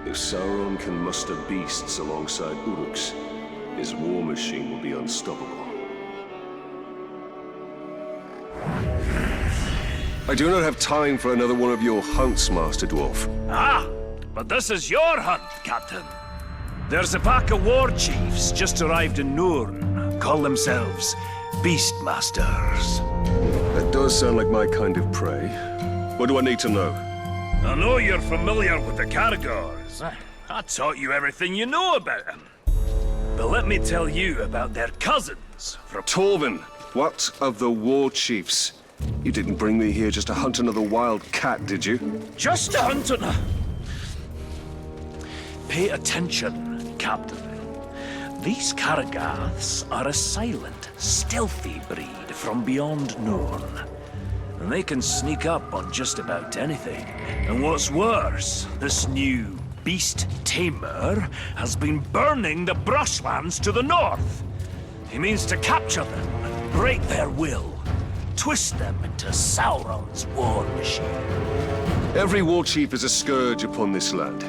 If Sauron can muster beasts alongside Uruks, his war machine will be unstoppable. I do not have time for another one of your hunts, Master Dwarf. Ah, but this is your hunt, Captain. There's a pack of war chiefs just arrived in Nurn. Call themselves Beastmasters. That does sound like my kind of prey. What do I need to know? I know you're familiar with the Caragors. I taught you everything you know about them. But let me tell you about their cousins from... Torvin, what of the war chiefs? You didn't bring me here just to hunt another wild cat, did you? Just to hunt another... Pay attention, Captain. These Caragaths are a silent, stealthy breed from beyond Nurn. And they can sneak up on just about anything. And what's worse, this new beast tamer has been burning the brushlands to the north. He means to capture them, break their will, twist them into Sauron's war machine. Every war chief is a scourge upon this land.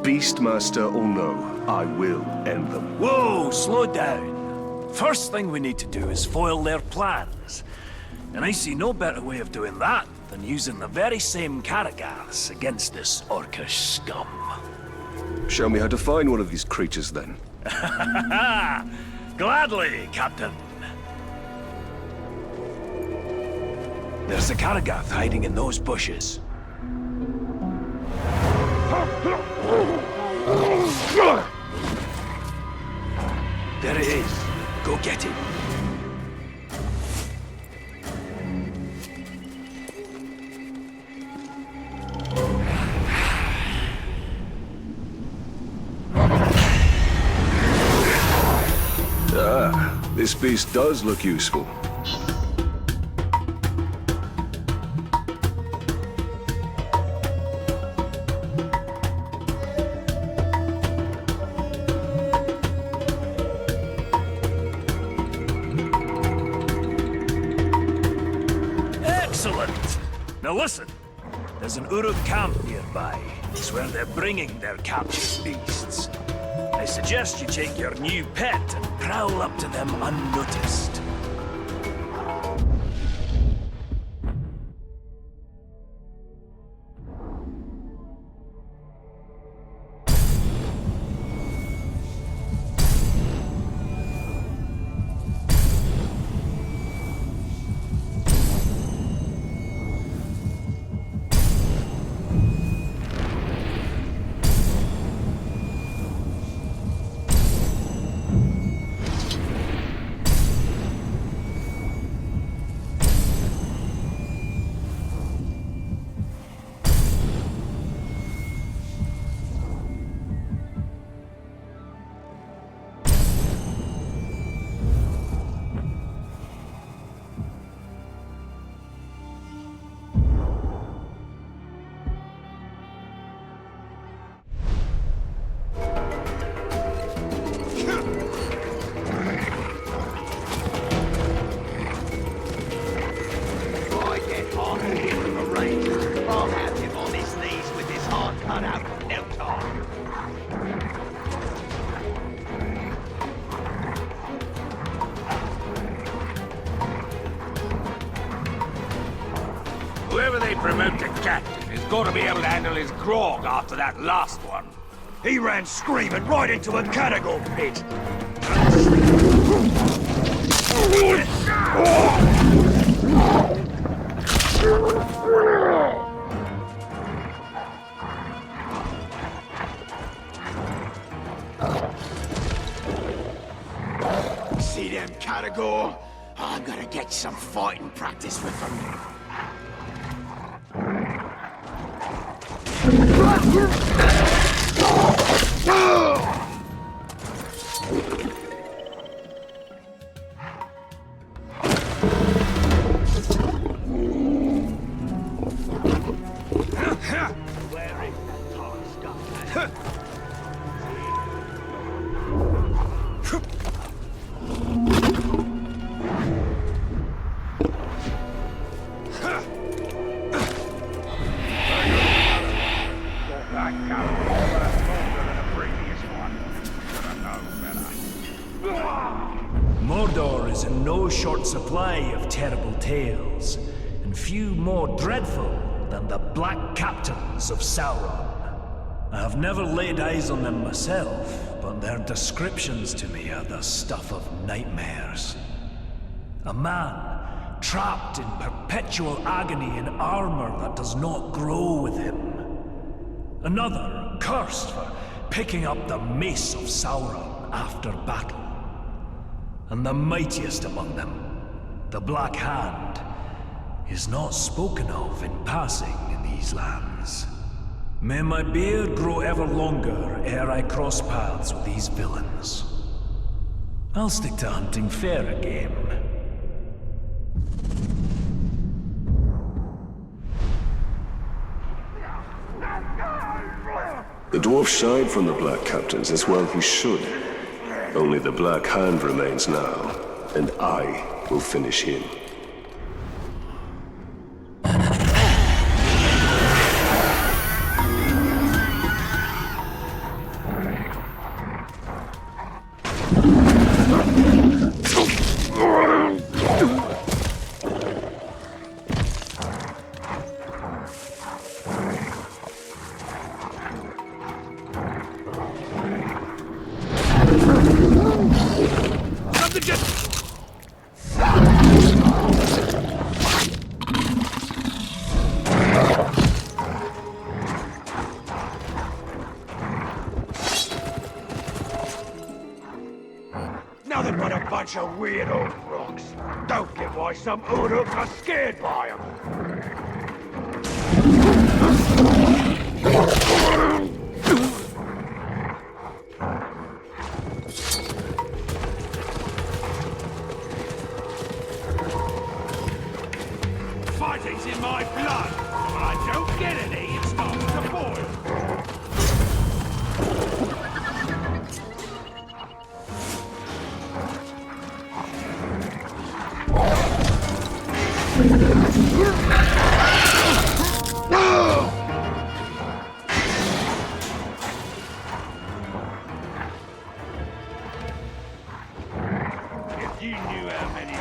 Beastmaster or no, I will end them. Whoa, slow down. First thing we need to do is foil their plans. And I see no better way of doing that than using the very same Caragaths against this orcish scum. Show me how to find one of these creatures, then. Gladly, Captain. There's a Caragath hiding in those bushes. There it is. Go get him. Ah, this beast does look useful. Excellent! Now listen, there's an Uruk camp nearby. It's where they're bringing their captured beasts. I suggest you take your new pet and prowl up to them unnoticed. Whoever they promote to captain has got to be able to handle his grog after that last one. He ran screaming right into a Caragor pit. See them Caragor? I'm gonna get some fighting practice with them. That in no short supply of terrible tales, and few more dreadful than the Black Captains of Sauron. I have never laid eyes on them myself, but their descriptions to me are the stuff of nightmares. A man trapped in perpetual agony in armor that does not grow with him. Another cursed for picking up the mace of Sauron after battle. And the mightiest among them, the Black Hand, is not spoken of in passing in these lands. May my beard grow ever longer ere I cross paths with these villains. I'll stick to hunting fairer game. The dwarf shied from the Black Captains as well he should. Only the Black Hand remains now, and I will finish him. Nothing but a bunch of weird old rocks. Don't get why some Uruks are scared by them. Fighting's in my blood. When I don't get any, it starts to boil. If you knew how many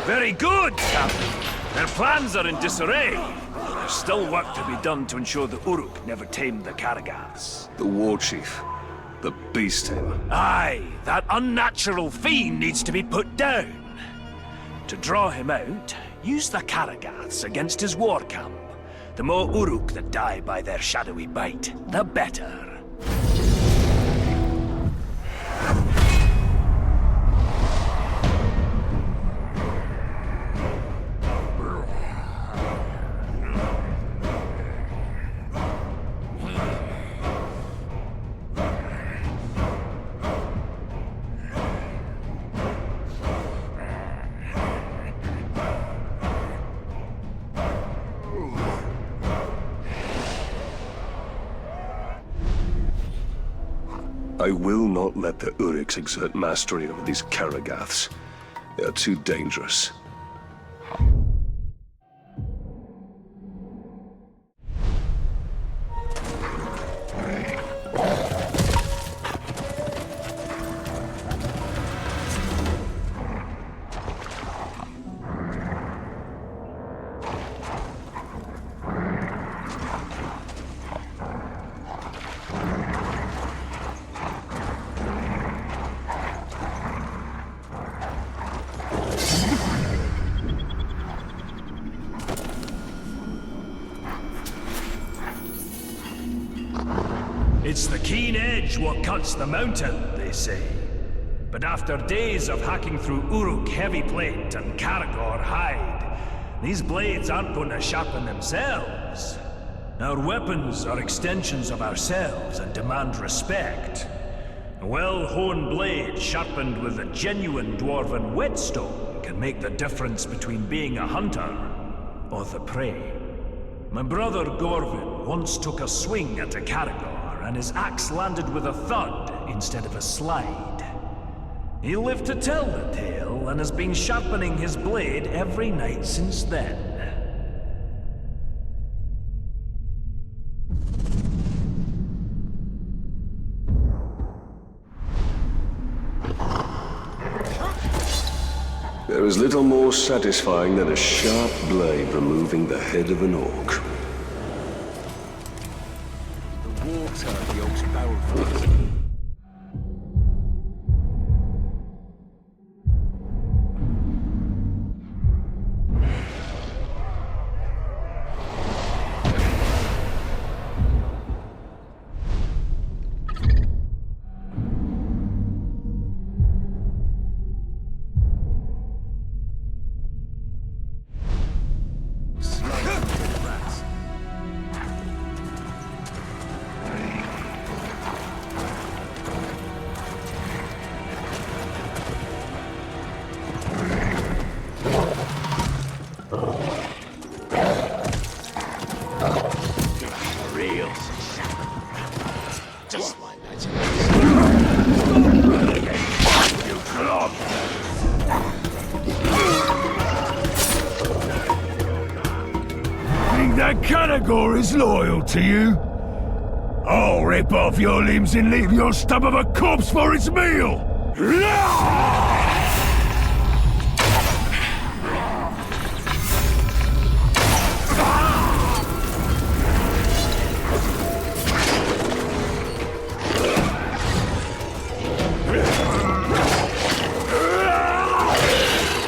Very good, Captain. Their plans are in disarray. There's still work to be done to ensure the Uruk never tamed the Karagaths. The war chief. The beast tamer. Aye, that unnatural fiend needs to be put down. To draw him out, use the Karagaths against his war camp. The more Uruk that die by their shadowy bite, the better. I will not let the Uruks exert mastery over these Karagaths. They are too dangerous. It's the keen edge what cuts the mountain, they say. But after days of hacking through Uruk heavy plate and Caragor hide, these blades aren't going to sharpen themselves. Our weapons are extensions of ourselves and demand respect. A well-honed blade sharpened with a genuine dwarven whetstone can make the difference between being a hunter or the prey. My brother Gorvin once took a swing at a Caragor, and his axe landed with a thud instead of a slide. He lived to tell the tale, and has been sharpening his blade every night since then. There is little more satisfying than a sharp blade removing the head of an orc. The water the oak's barrel for. Caragor is loyal to you? I'll rip off your limbs and leave your stump of a corpse for its meal!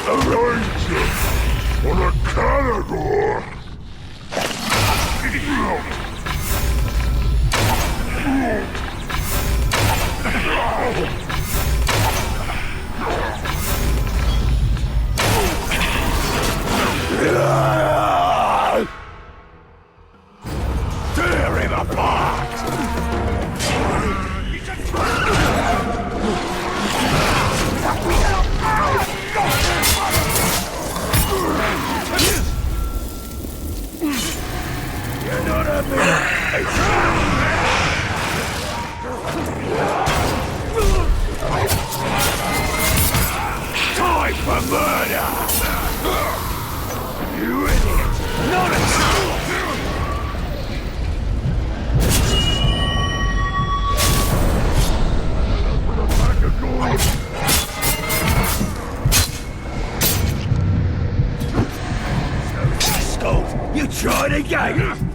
A ranger on a Caragor! Tear him apart! You're not a man! Time for murder! You idiot! Not a Scope, you tried again!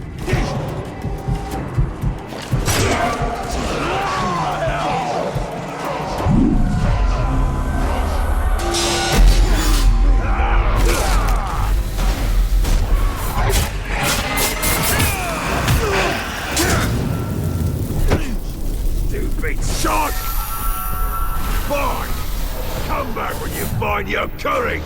Shot! Fine! Come back when you find your courage!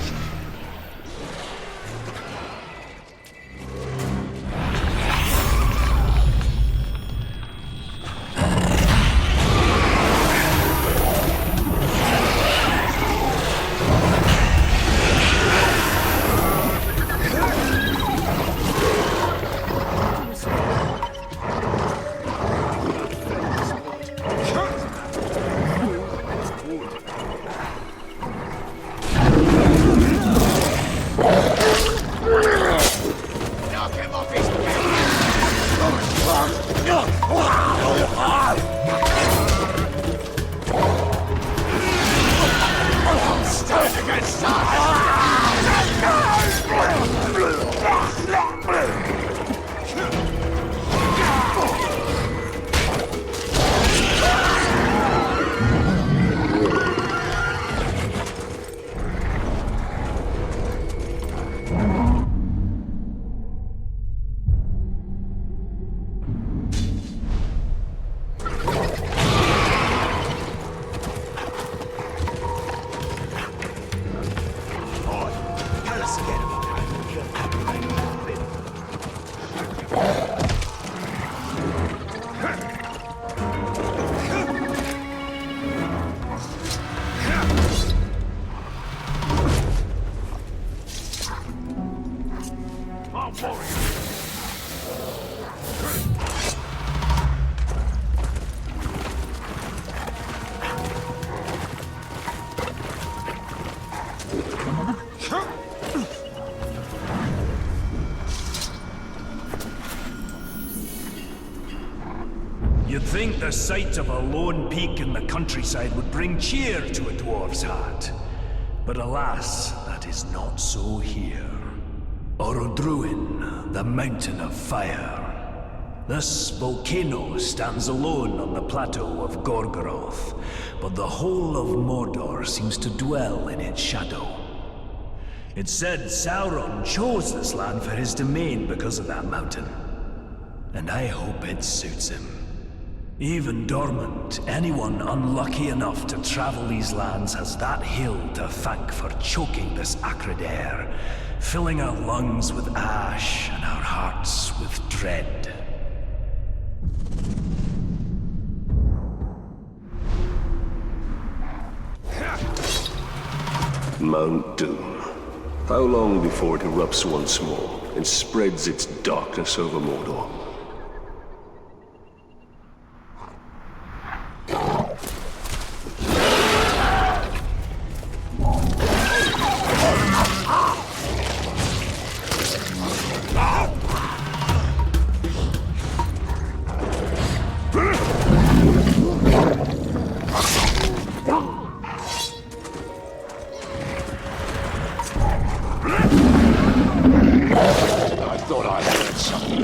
You'd think the sight of a lone peak in the countryside would bring cheer to a dwarf's heart. But alas, that is not so here. Orodruin, the Mountain of Fire. This volcano stands alone on the plateau of Gorgoroth, but the whole of Mordor seems to dwell in its shadow. It's said Sauron chose this land for his domain because of that mountain. And I hope it suits him. Even dormant, anyone unlucky enough to travel these lands has that hill to thank for choking this acrid air, filling our lungs with ash and our hearts with dread. Mount Doom. How long before it erupts once more and spreads its darkness over Mordor? I thought I heard something.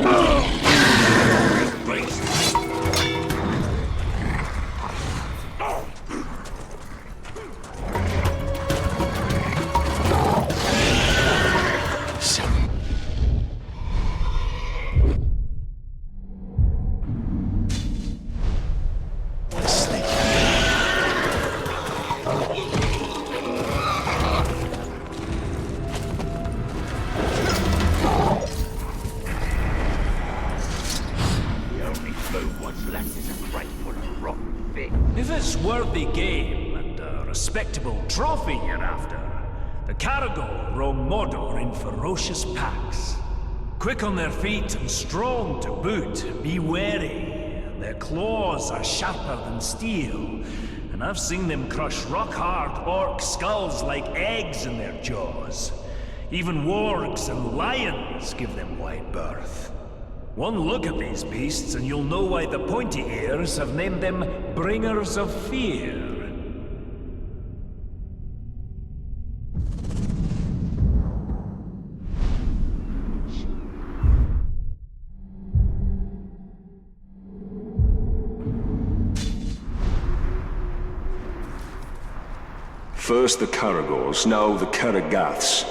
If it's worthy game and a respectable trophy you're after, the Caragor roam Mordor in ferocious packs. Quick on their feet and strong to boot, be wary. Their claws are sharper than steel, and I've seen them crush rock-hard orc skulls like eggs in their jaws. Even wargs and lions give them wide berth. One look at these beasts and you'll know why the pointy ears have named them Bringers of Fear. First the Caragors, now the Caragaths.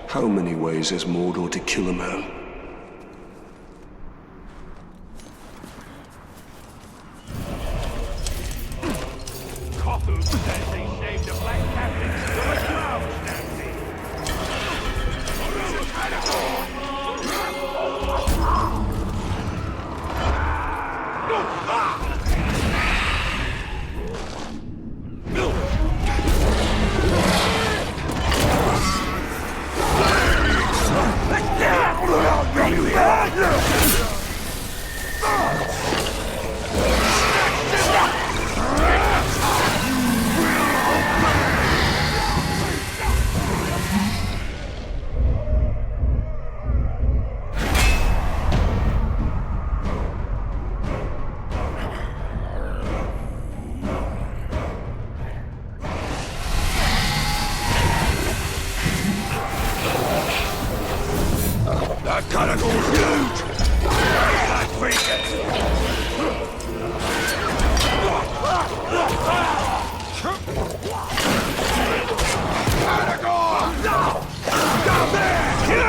How many ways has Mordor to kill a man? That Caragor's huge! That Caragor! Down there! Kill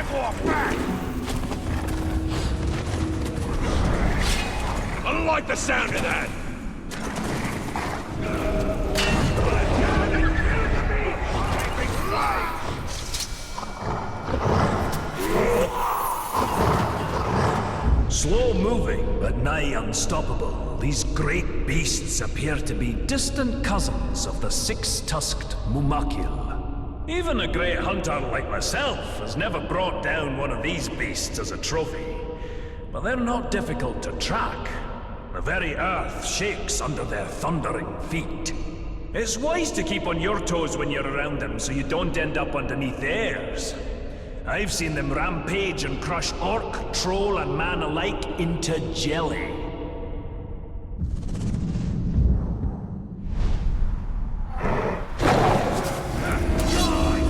Caragor back! I don't like the sound of that! Slow moving, but nigh unstoppable, these great beasts appear to be distant cousins of the six-tusked Mumakil. Even a great hunter like myself has never brought down one of these beasts as a trophy. But they're not difficult to track. The very earth shakes under their thundering feet. It's wise to keep on your toes when you're around them so you don't end up underneath theirs. I've seen them rampage and crush orc, troll, and man alike into jelly.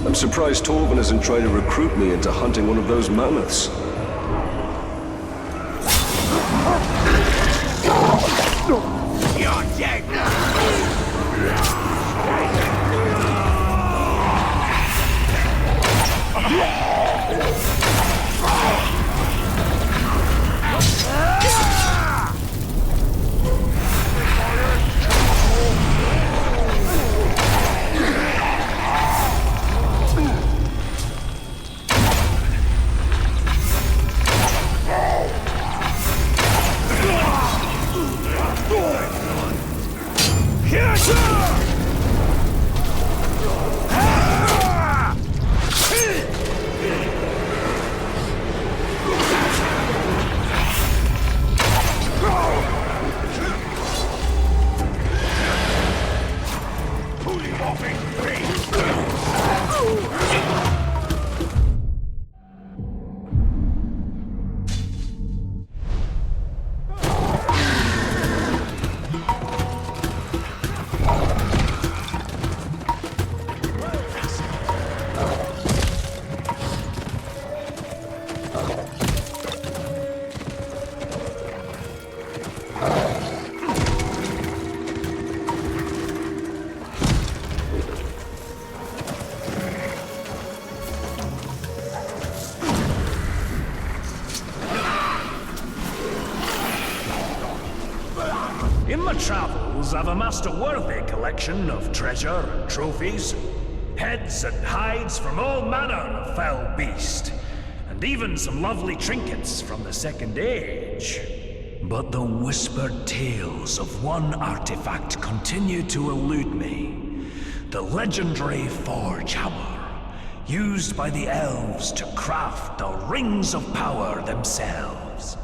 I'm surprised Torvin isn't trying to recruit me into hunting one of those mammoths. You're dead now! In my travels, I've amassed a worthy collection of treasure and trophies. Heads and hides from all manner of foul beast. And even some lovely trinkets from the Second Age. But the whispered tales of one artifact continue to elude me. The legendary Forge Hammer, used by the elves to craft the Rings of Power themselves.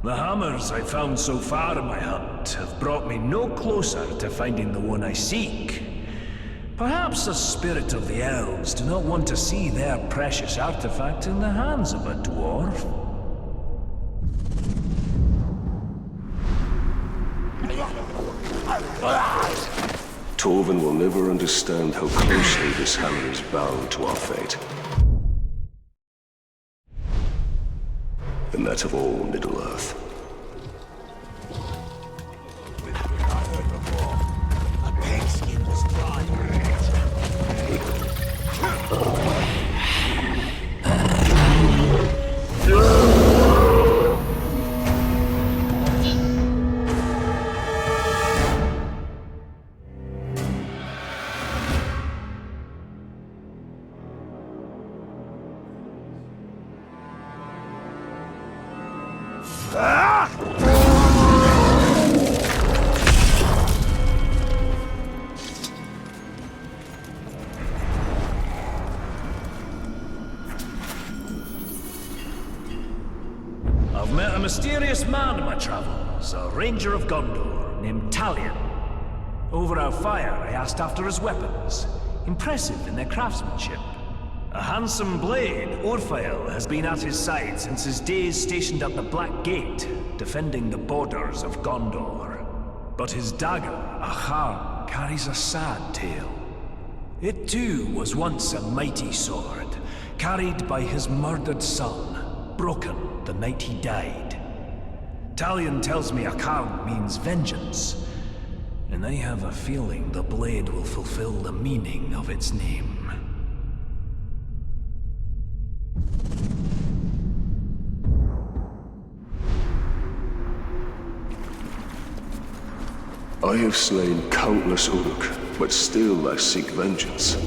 The hammers I've found so far in my hunt have brought me no closer to finding the one I seek. Perhaps the spirit of the elves do not want to see their precious artifact in the hands of a dwarf. Torvin will never understand how closely this hammer is bound to our fate. And that of all Middle-earth. A pigskin was dry. I've met a mysterious man in my travels, a ranger of Gondor named Talion. Over our fire, I asked after his weapons, impressive in their craftsmanship. A handsome blade, Orphael, has been at his side since his days stationed at the Black Gate, defending the borders of Gondor. But his dagger, Ahar, carries a sad tale. It too was once a mighty sword, carried by his murdered son, broken the night he died. Talion tells me Ahar means vengeance, and I have a feeling the blade will fulfill the meaning of its name. I have slain countless Uruk, but still I seek vengeance.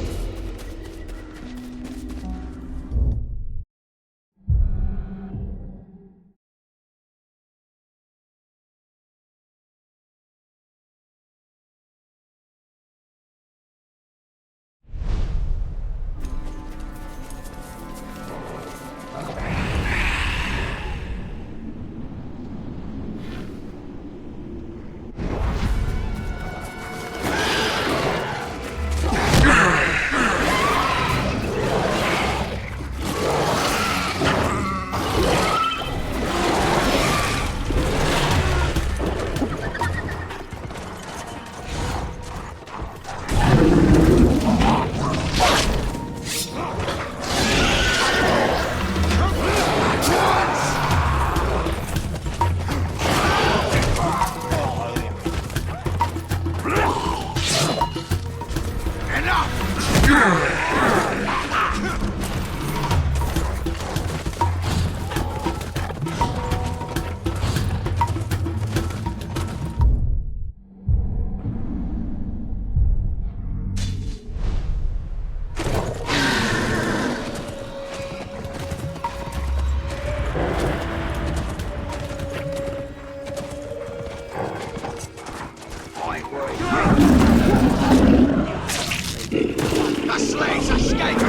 The slaves escaping!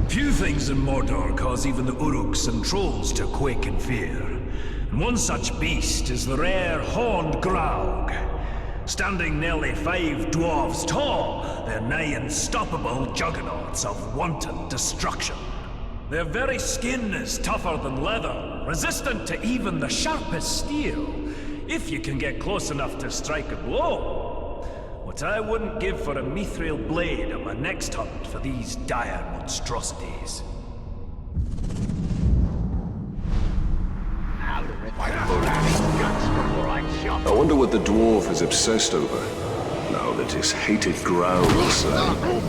Few things in Mordor cause even the Uruks and trolls to quake in fear. And one such beast is the rare horned Graug. Standing nearly 5 dwarves tall, they're nigh unstoppable juggernauts of wanton destruction. Their very skin is tougher than leather, resistant to even the sharpest steel, if you can get close enough to strike a blow. What I wouldn't give for a mithril blade on my next hunt for these dire monstrosities. I wonder what the dwarf is obsessed over, now that his hated Graug is slain.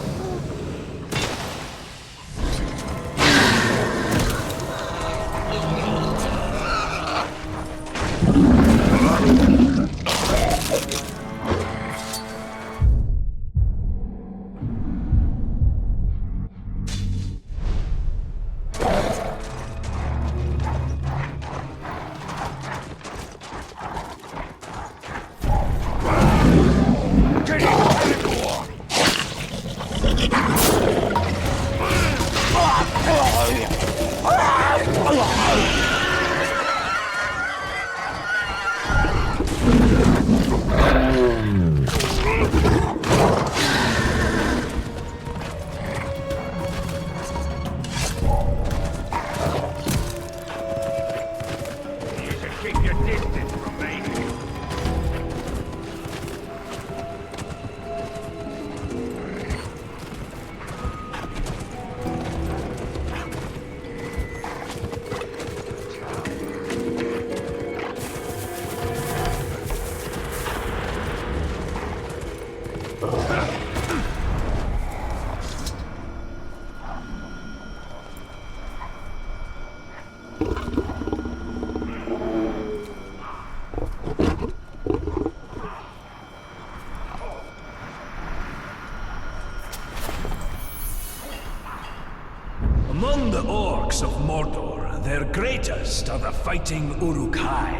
Among the orcs of Mordor, their greatest are the fighting Uruk-hai.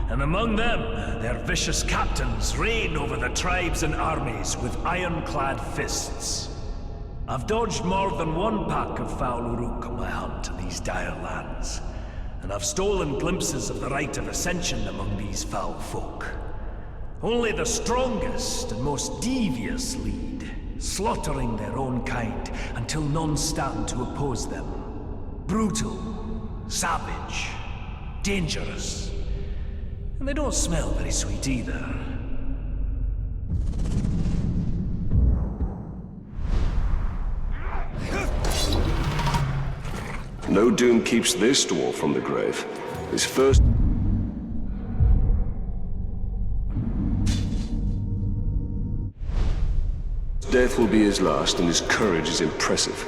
And among them, their vicious captains reign over the tribes and armies with ironclad fists. I've dodged more than one pack of foul Uruk on my hunt to these dire lands, and I've stolen glimpses of the rite of ascension among these foul folk. Only the strongest and most devious lead, slaughtering their own kind until none stand to oppose them. Brutal, savage, dangerous. And they don't smell very sweet either. No doom keeps this dwarf from the grave. His first... death will be his last, and his courage is impressive.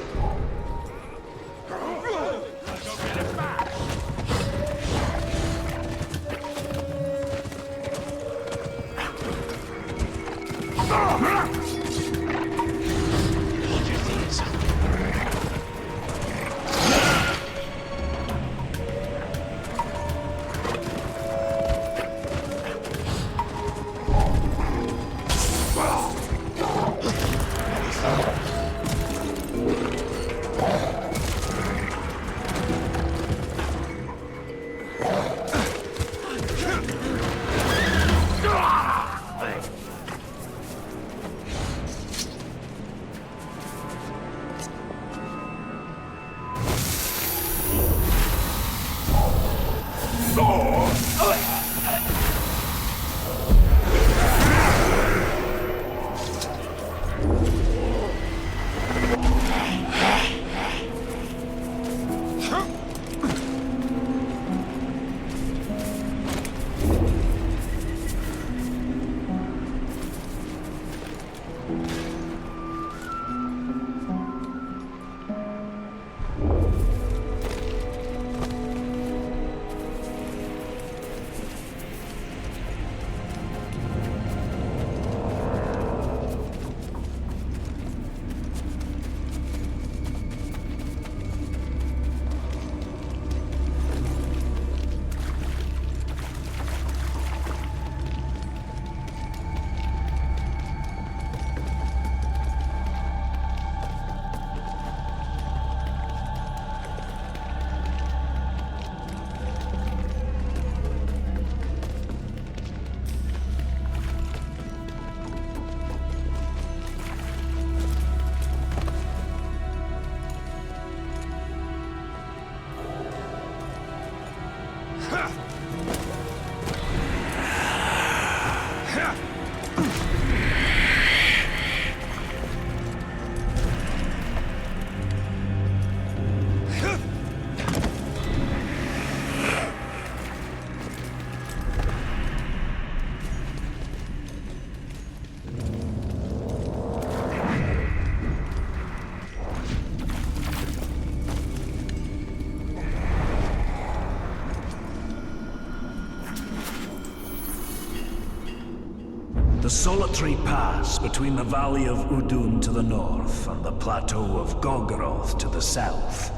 The solitary pass between the Valley of Udun to the north and the plateau of Gogoroth to the south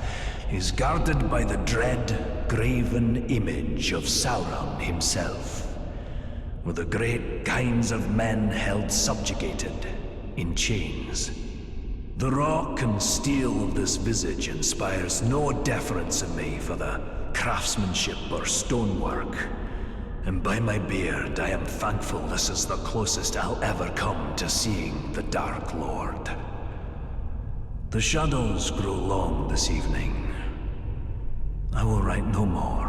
is guarded by the dread, graven image of Sauron himself, with the great kinds of men held subjugated in chains. The rock and steel of this visage inspires no deference in me for the craftsmanship or stonework. And by my beard, I am thankful this is the closest I'll ever come to seeing the Dark Lord. The shadows grow long this evening. I will write no more.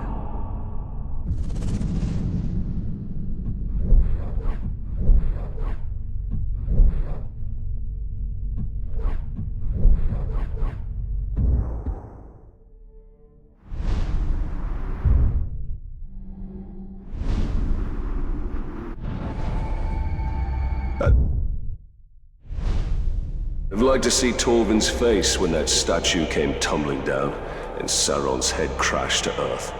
I'd like to see Torvin's face when that statue came tumbling down and Sauron's head crashed to earth.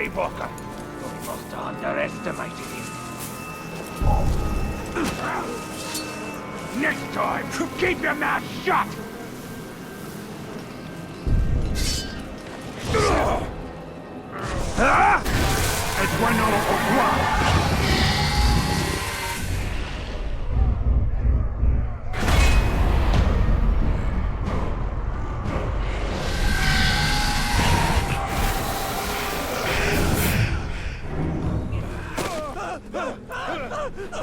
brave walker. We must have underestimated him. Next time, keep your mouth shut! Es bueno o guau.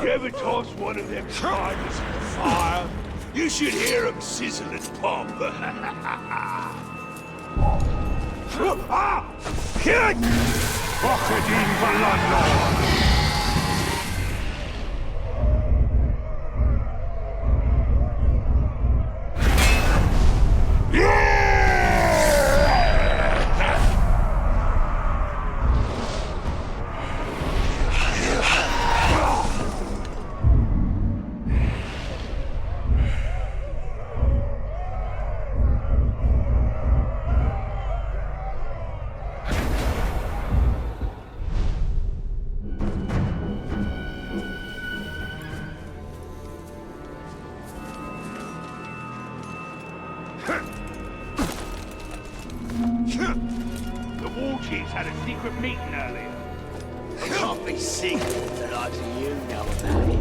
You ever toss one of them tigers in the fire? You should hear them sizzle and pop. Kid! Bochedin Valando. The war chiefs had a secret meeting earlier. It can't be secret that I do you know about it.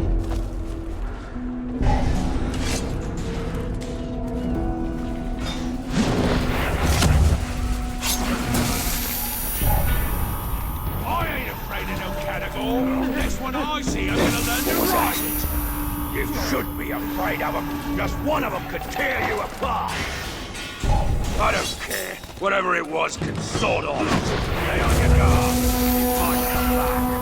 I ain't afraid of no Catagor. Next one I see, I'm gonna learn to ride it. You should be afraid of them. Just one of them could tear you apart. I don't care. Whatever it was can sort on. Stay on your guard. I'll come back.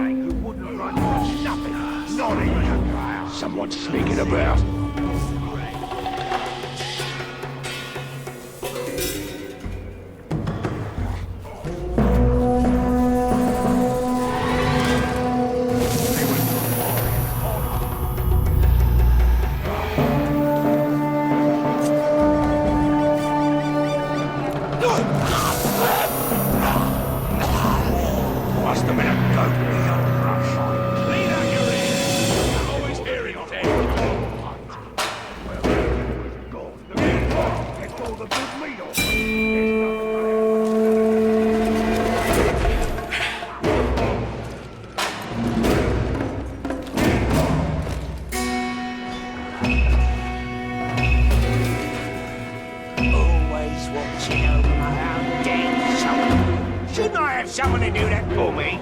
who wouldn't run for nothing. Not even a clown. Someone sneaking about. Must have been a goat in the underbrush. Lean out your ears. I'm always hearing things. It's all the good meat off. Always watching over my own dead someone. Shouldn't I have someone to do that for me?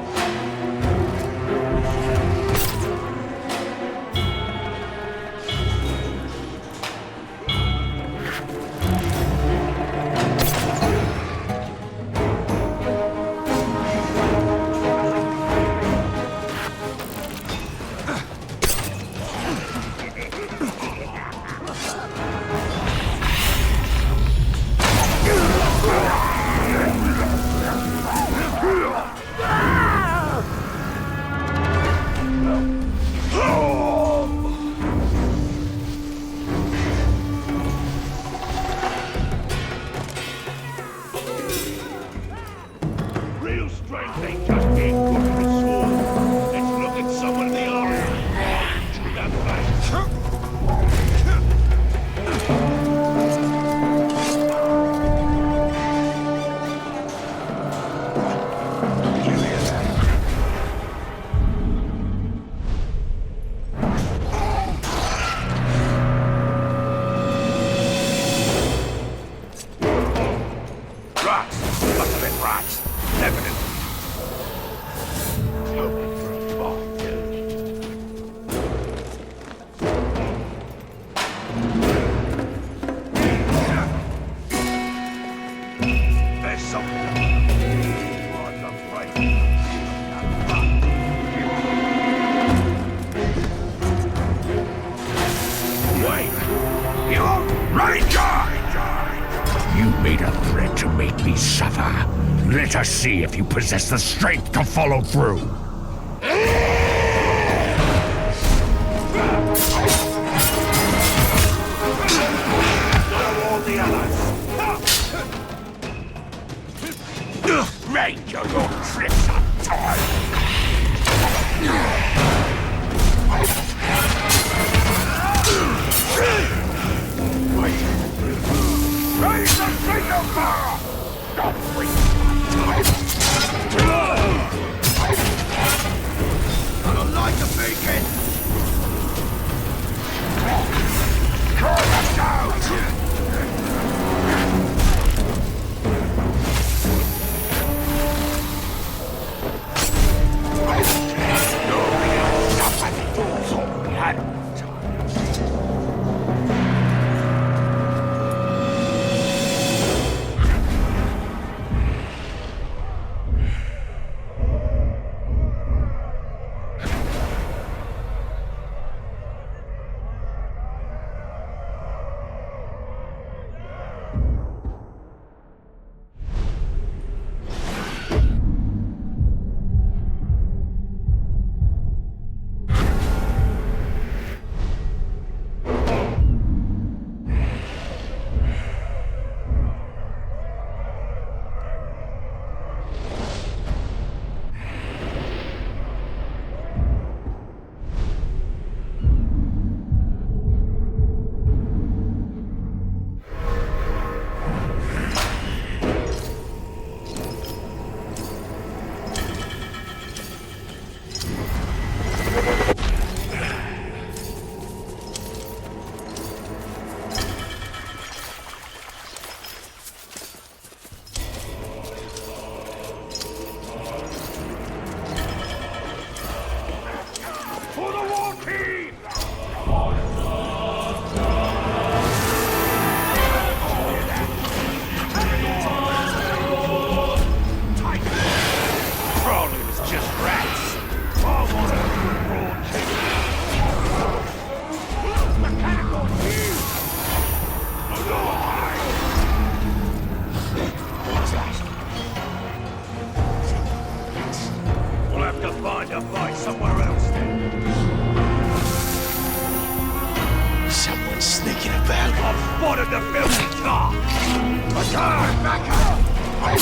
Real strength ain't just being good with a sword. Let's look at someone in the eye. To that face. Rats! Must have been rats. Definitely. Hoping for a bite. There's something. Oh, that's right. Wait! You're Ranger! You made a threat to make me suffer. Let us see if you possess the strength to follow through. All the others. Ranger, your tricks are tired. Raise the finger fire! Don't wait. I don't like the beacon. Call them down! spotted the filthy car! Back up! I'm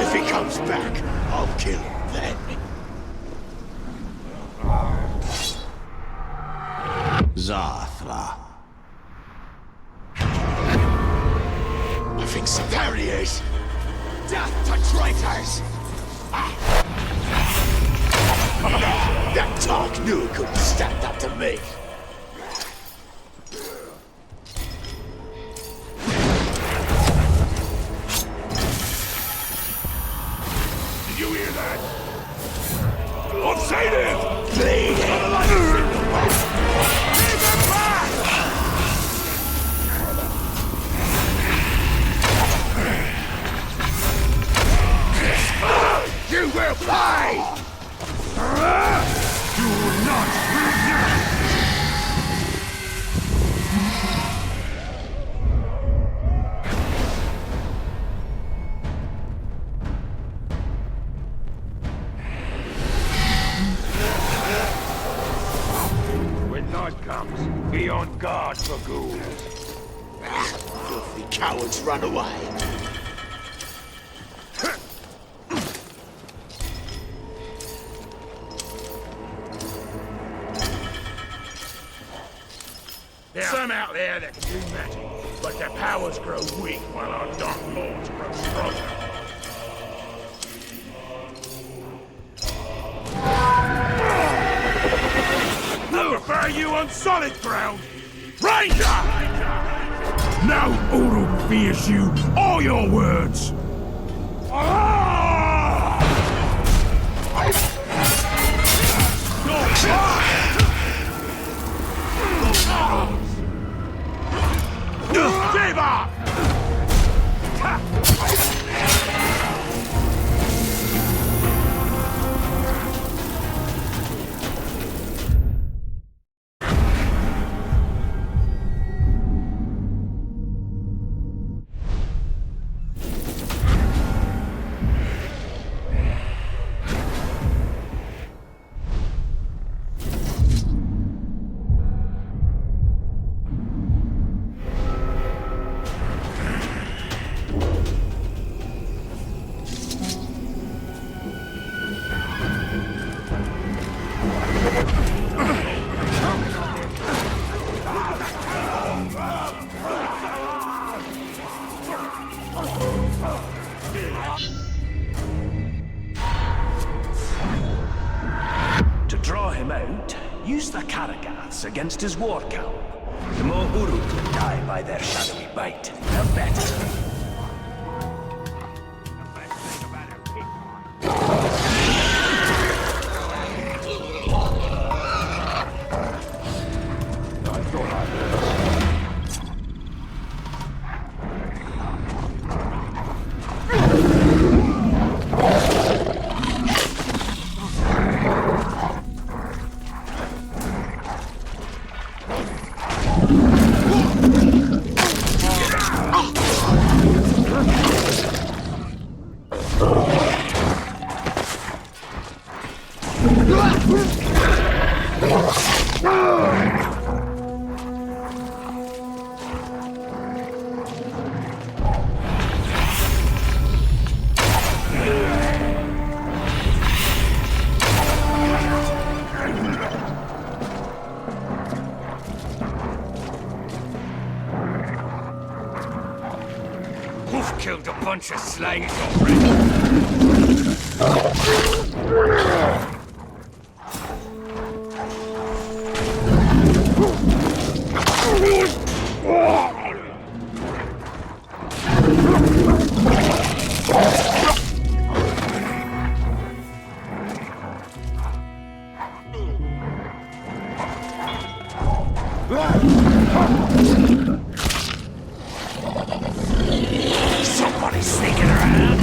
If he comes back, I'll kill him then. Zathra. I think so. There he is! Death to traitors! That Tark knew he couldn't stand up to me. Did you hear that? I've seen it! Bleed it! Leave him back! You will pay! You will not win! When night comes, be on guard for ghouls. Filthy cowards run away. There's some out there that can do magic, but their powers grow weak while our dark lords grow stronger. I prefer you on solid ground! Ranger! Now Uruk fears you, all your words! Give up! To draw him out, use the Karagaths against his war cowl. The more Uruk that die by their shadowy bite, the better. We've killed a bunch of slaves already. Somebody's sneaking around.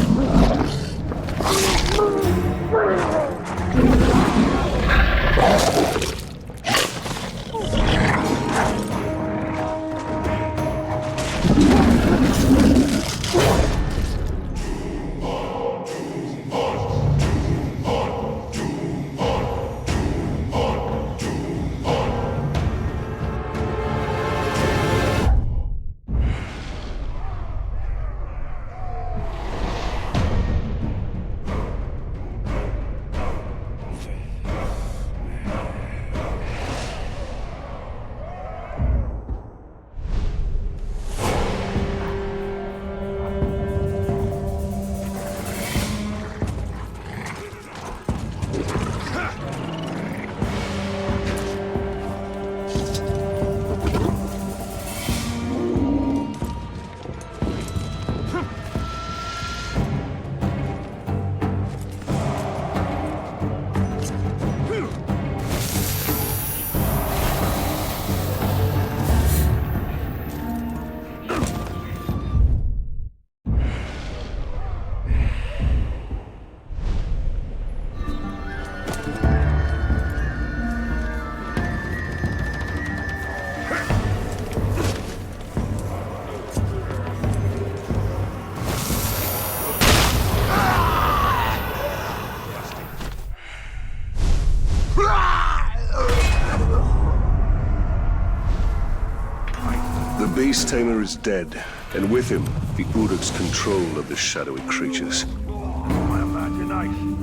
beast tamer is dead, and with him, the Uruk's control of the shadowy creatures. My imagination.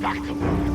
Back to work.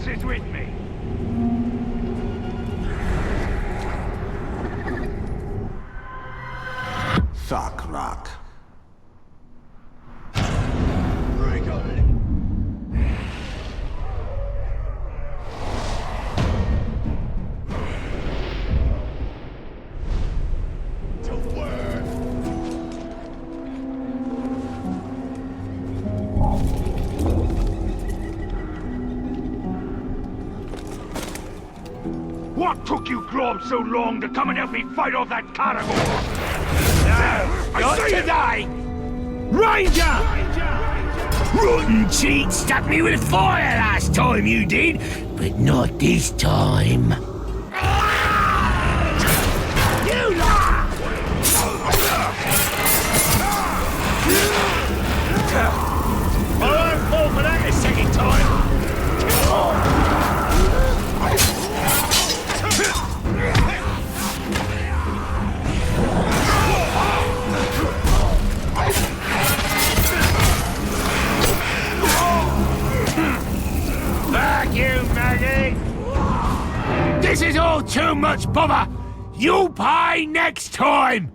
Is with me. Fuck rock. What took you globs so long to come and help me fight off that caragor? Not today! Ranger! Rotten cheat stuck me with fire last time you did, but not this time. You lot! I won't fall for that a second time! Fuck you, Maggie! This is all too much bother! You'll pay next time!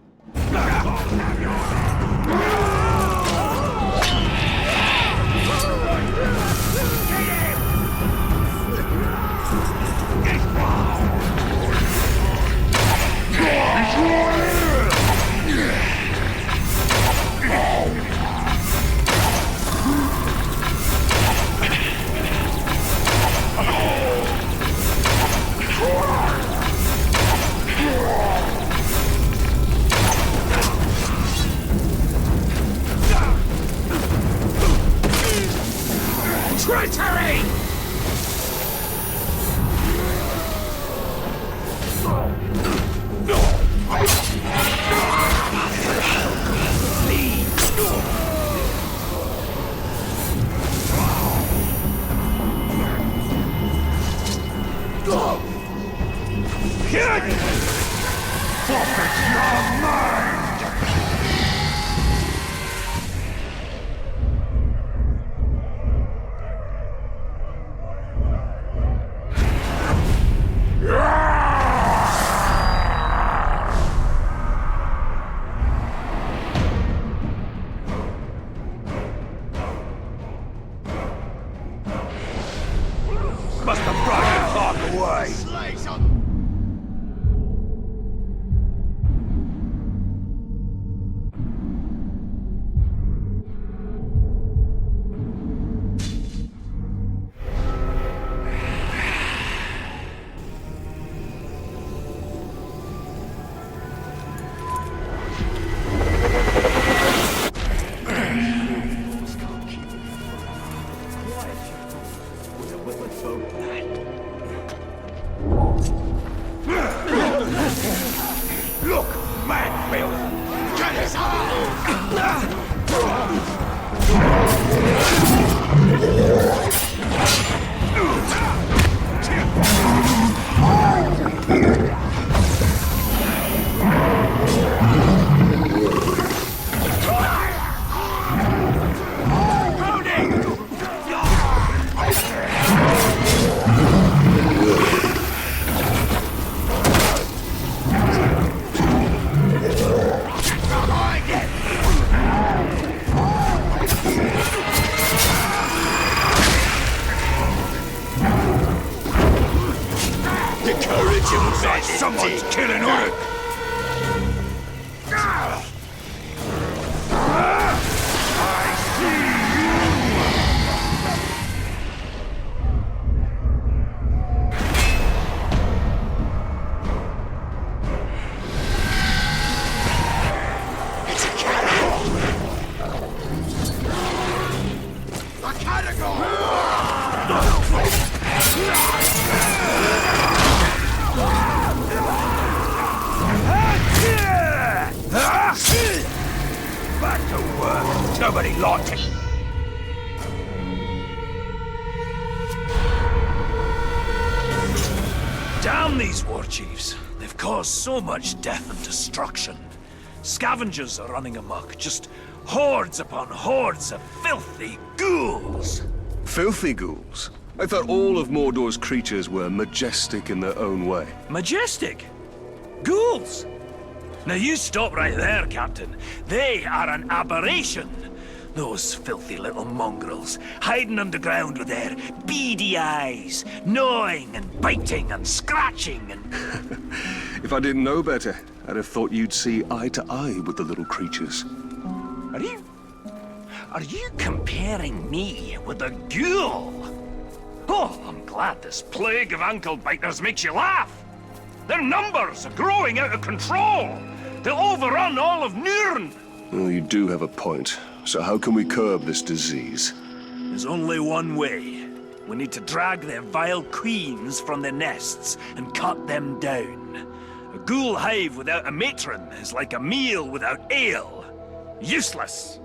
Treachery! Must have brought that talk away! the courage of men. Someone's killing Uruk! It's a cannibal! A cannibal! Back to work! Somebody liked it! Damn these war chiefs. They've caused so much death and destruction. Scavengers are running amok, just hordes upon hordes of filthy ghouls. Filthy ghouls? I thought all of Mordor's creatures were majestic in their own way. Majestic? Ghouls? Now you stop right there, Captain. They are an aberration. Those filthy little mongrels, hiding underground with their beady eyes, gnawing and biting and scratching and... If I didn't know better, I'd have thought you'd see eye to eye with the little creatures. Are you comparing me with a ghoul? Oh, I'm glad this plague of ankle biters makes you laugh. Their numbers are growing out of control. They'll overrun all of Nurn. Well, you do have a point. So how can we curb this disease? There's only one way. We need to drag their vile queens from their nests and cut them down. A ghoul hive without a matron is like a meal without ale. Useless.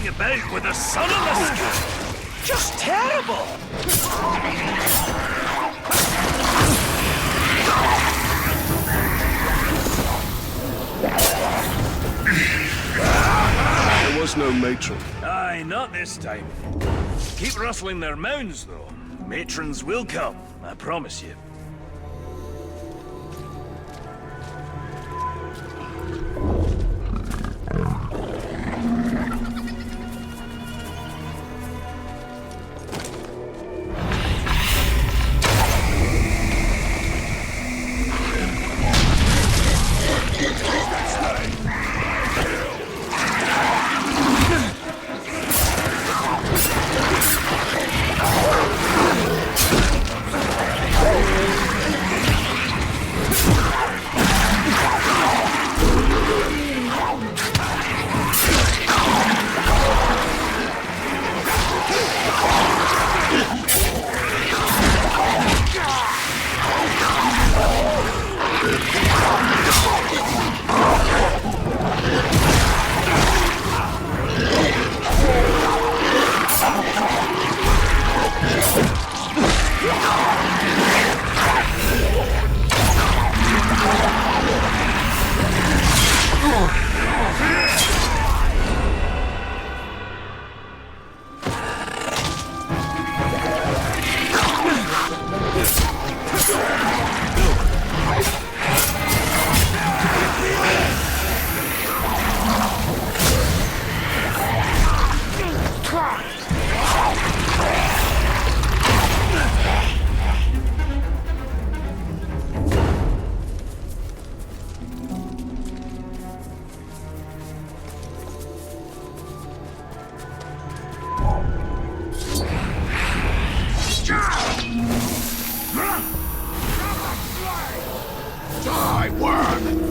About with the sun in the sky. Just terrible. There was no matron. Aye, not this time. Keep rustling their mounds, though. Matrons will come, I promise you. Die, worm!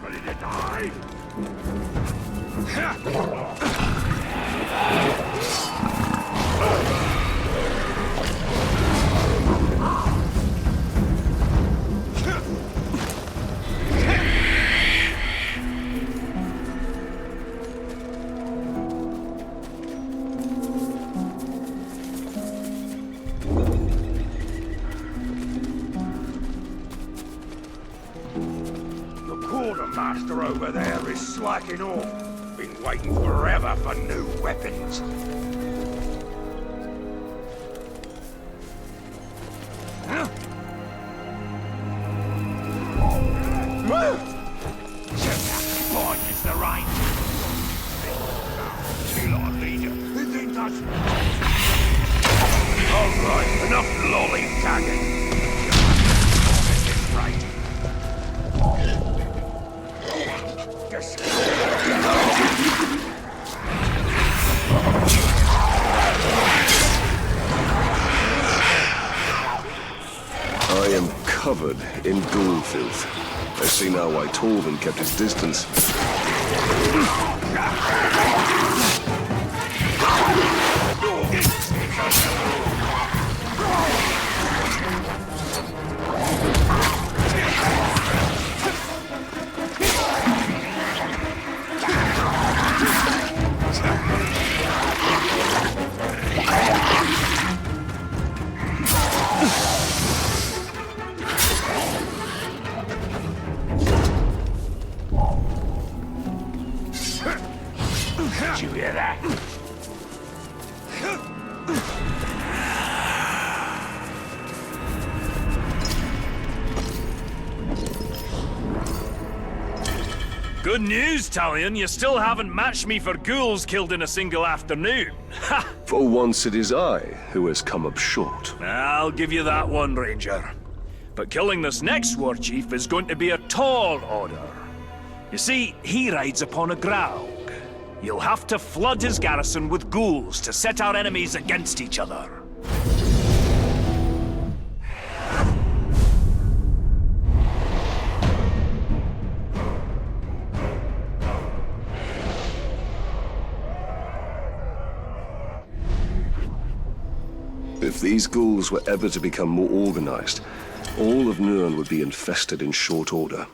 Ready to die? The quartermaster over there is slacking off. Been waiting forever for new weapons. Fine is the right. Kill our leader. Think that's... All right, enough lollygagging. Get this right. I am covered in ghoul filth. I see now why Torvin kept his distance. Did you hear that? Good news, Talion. You still haven't matched me for ghouls killed in a single afternoon. Ha! For once it is I who has come up short. I'll give you that one, Ranger. But killing this next war chief is going to be a tall order. You see, he rides upon a Graug. You'll have to flood his garrison with ghouls to set our enemies against each other. If these ghouls were ever to become more organized, all of Nirn would be infested in short order.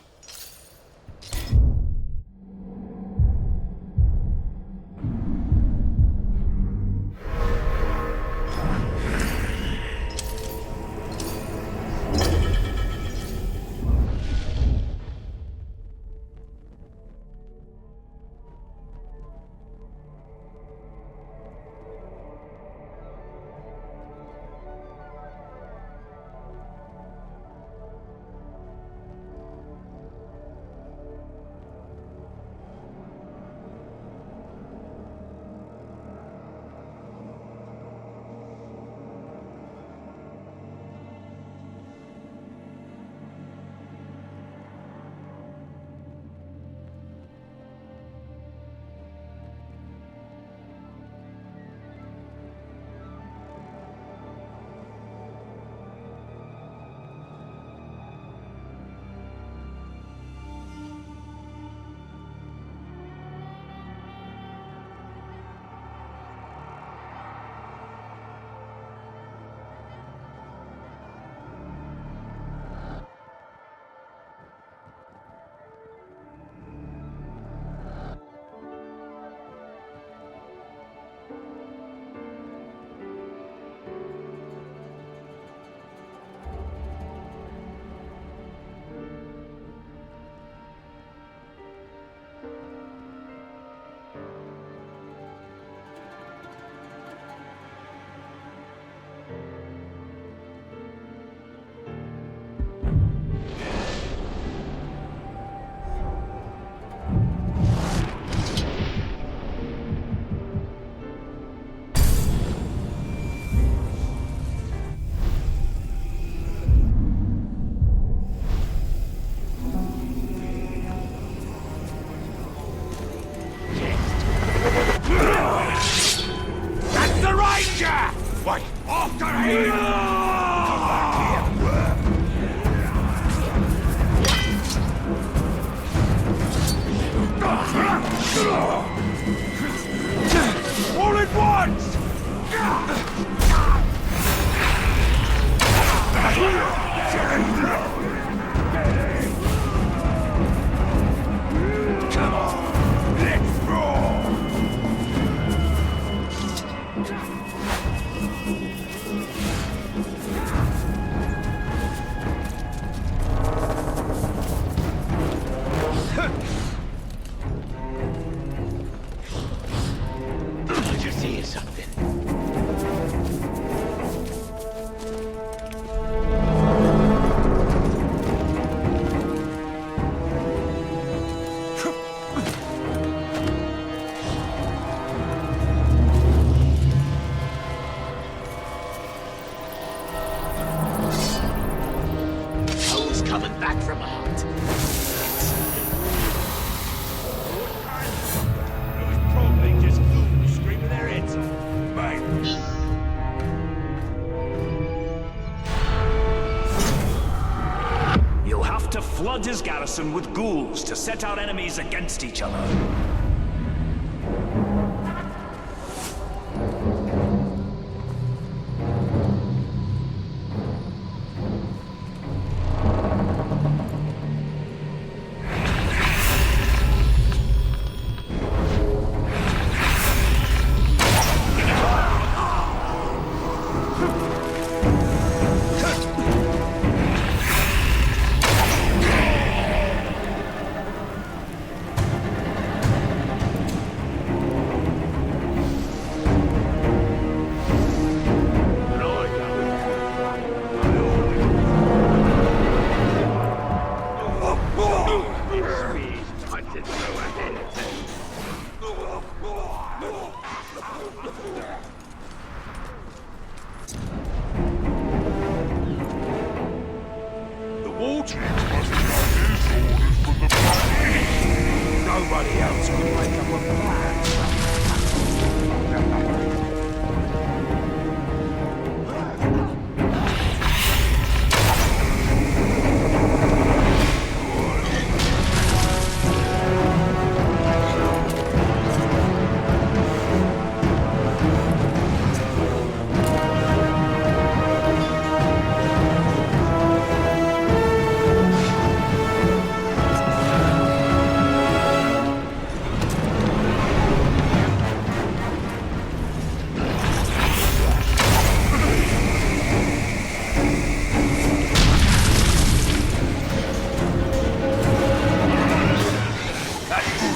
All at once! Come on, let's roll! Did you see something? Who's coming back from a hunt? It was probably just ghouls screaming their heads off. Mate. You'll have to flood his garrison with ghouls to set our enemies against each other. The water nobody else could make up a plan.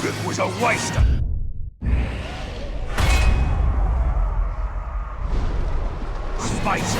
That was a waster. Spicy.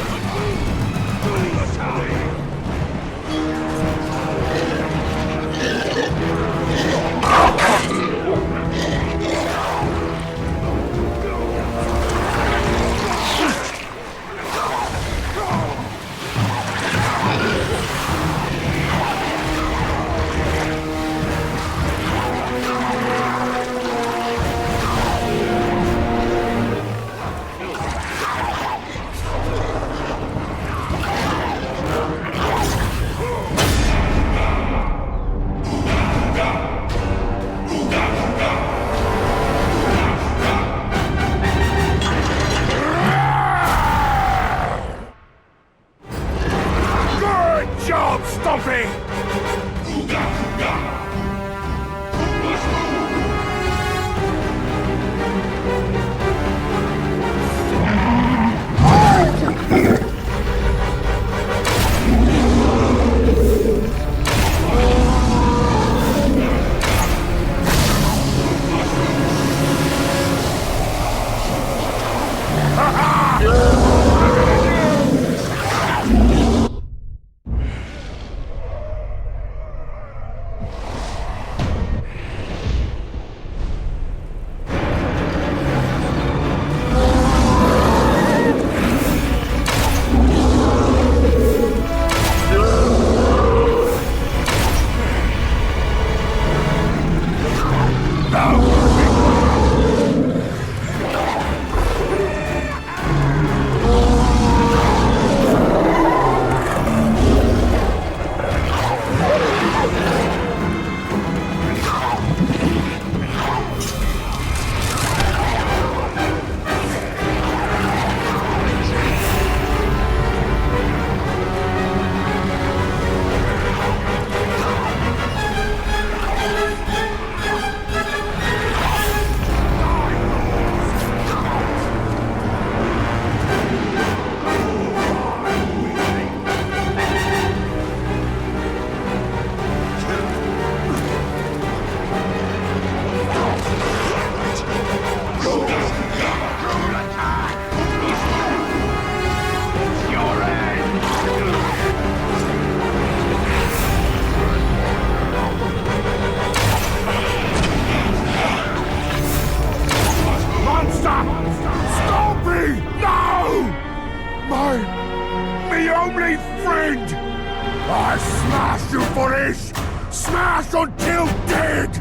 dead!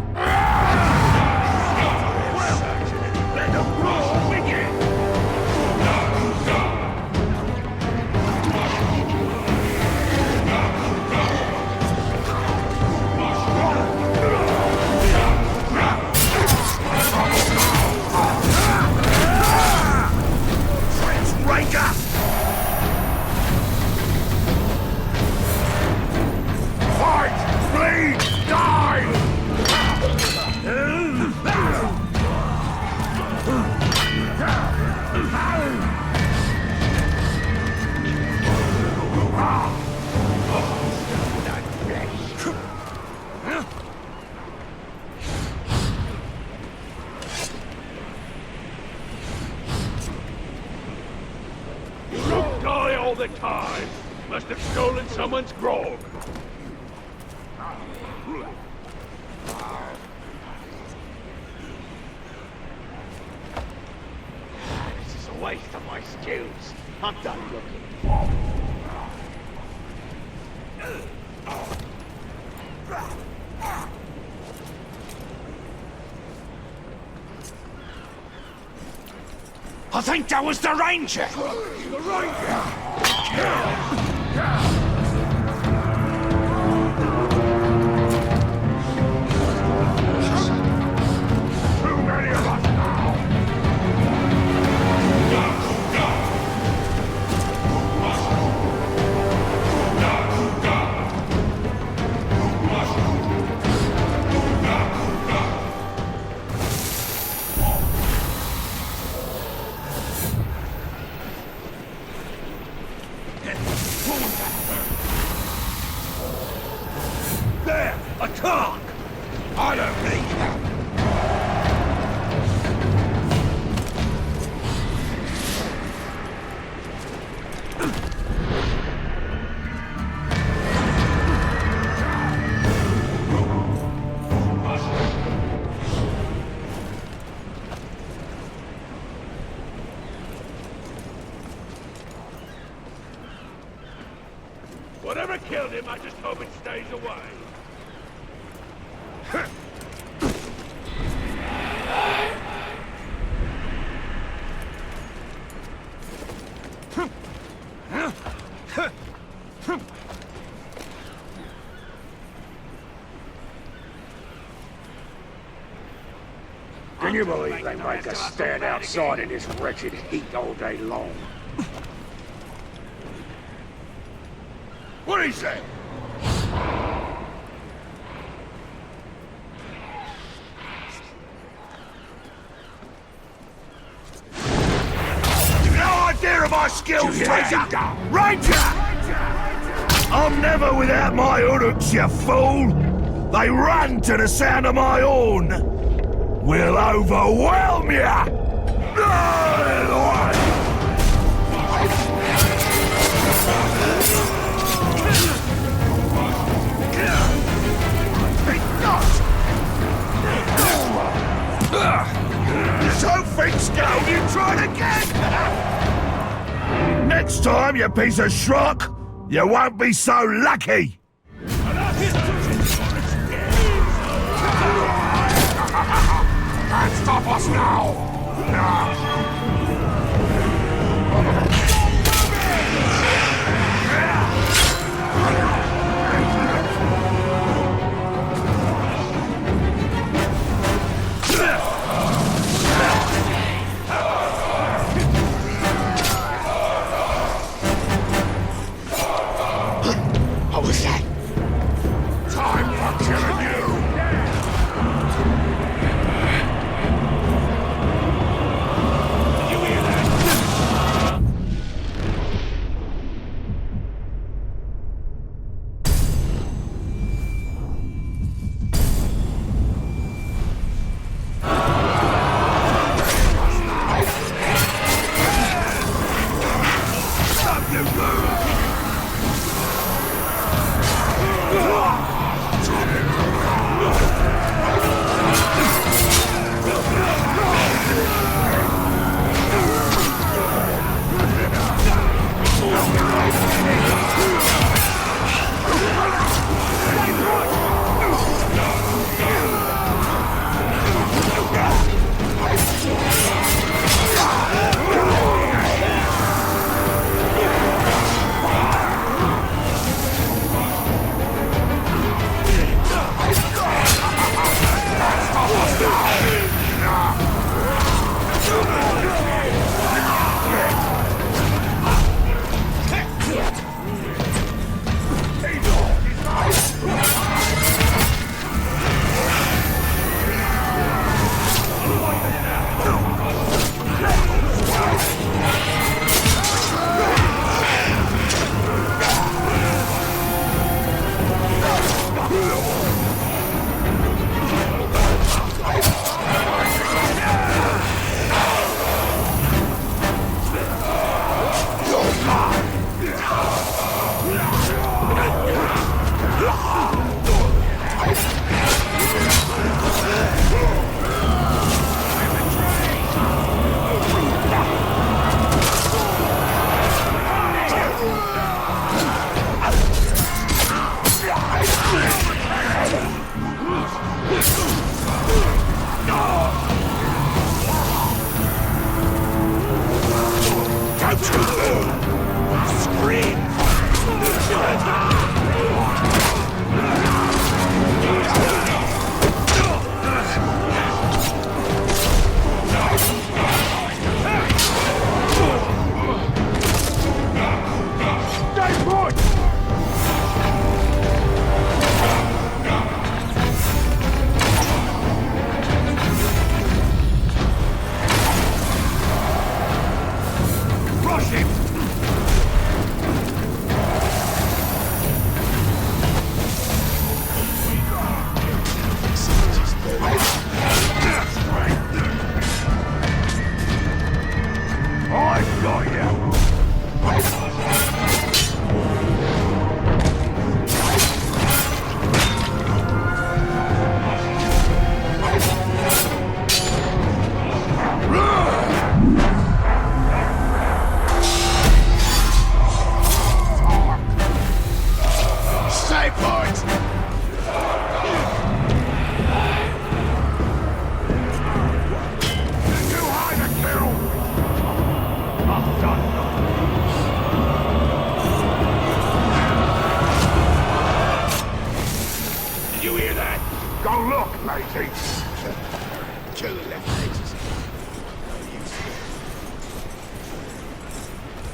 Let them grow wicked! Ranger! Fight! Bleed! Die! You don't die all the time! Must have stolen someone's grog! This is a waste of my skills. I'm done looking. I think that was the ranger! The Ranger! Too many of us now! There! A cart! I don't need that! Whatever killed him, I just hope it stays away. Can you believe they make us stand outside in this wretched heat all day long? What is that? You no idea of my skills, Ranger! Ranger! I'm never without my uruks, you fool! They run to the sound of my horn! We'll overwhelm ya! So things go, you try again! Next time, you piece of schrock, you won't be so lucky! Can't stop us now! What was that?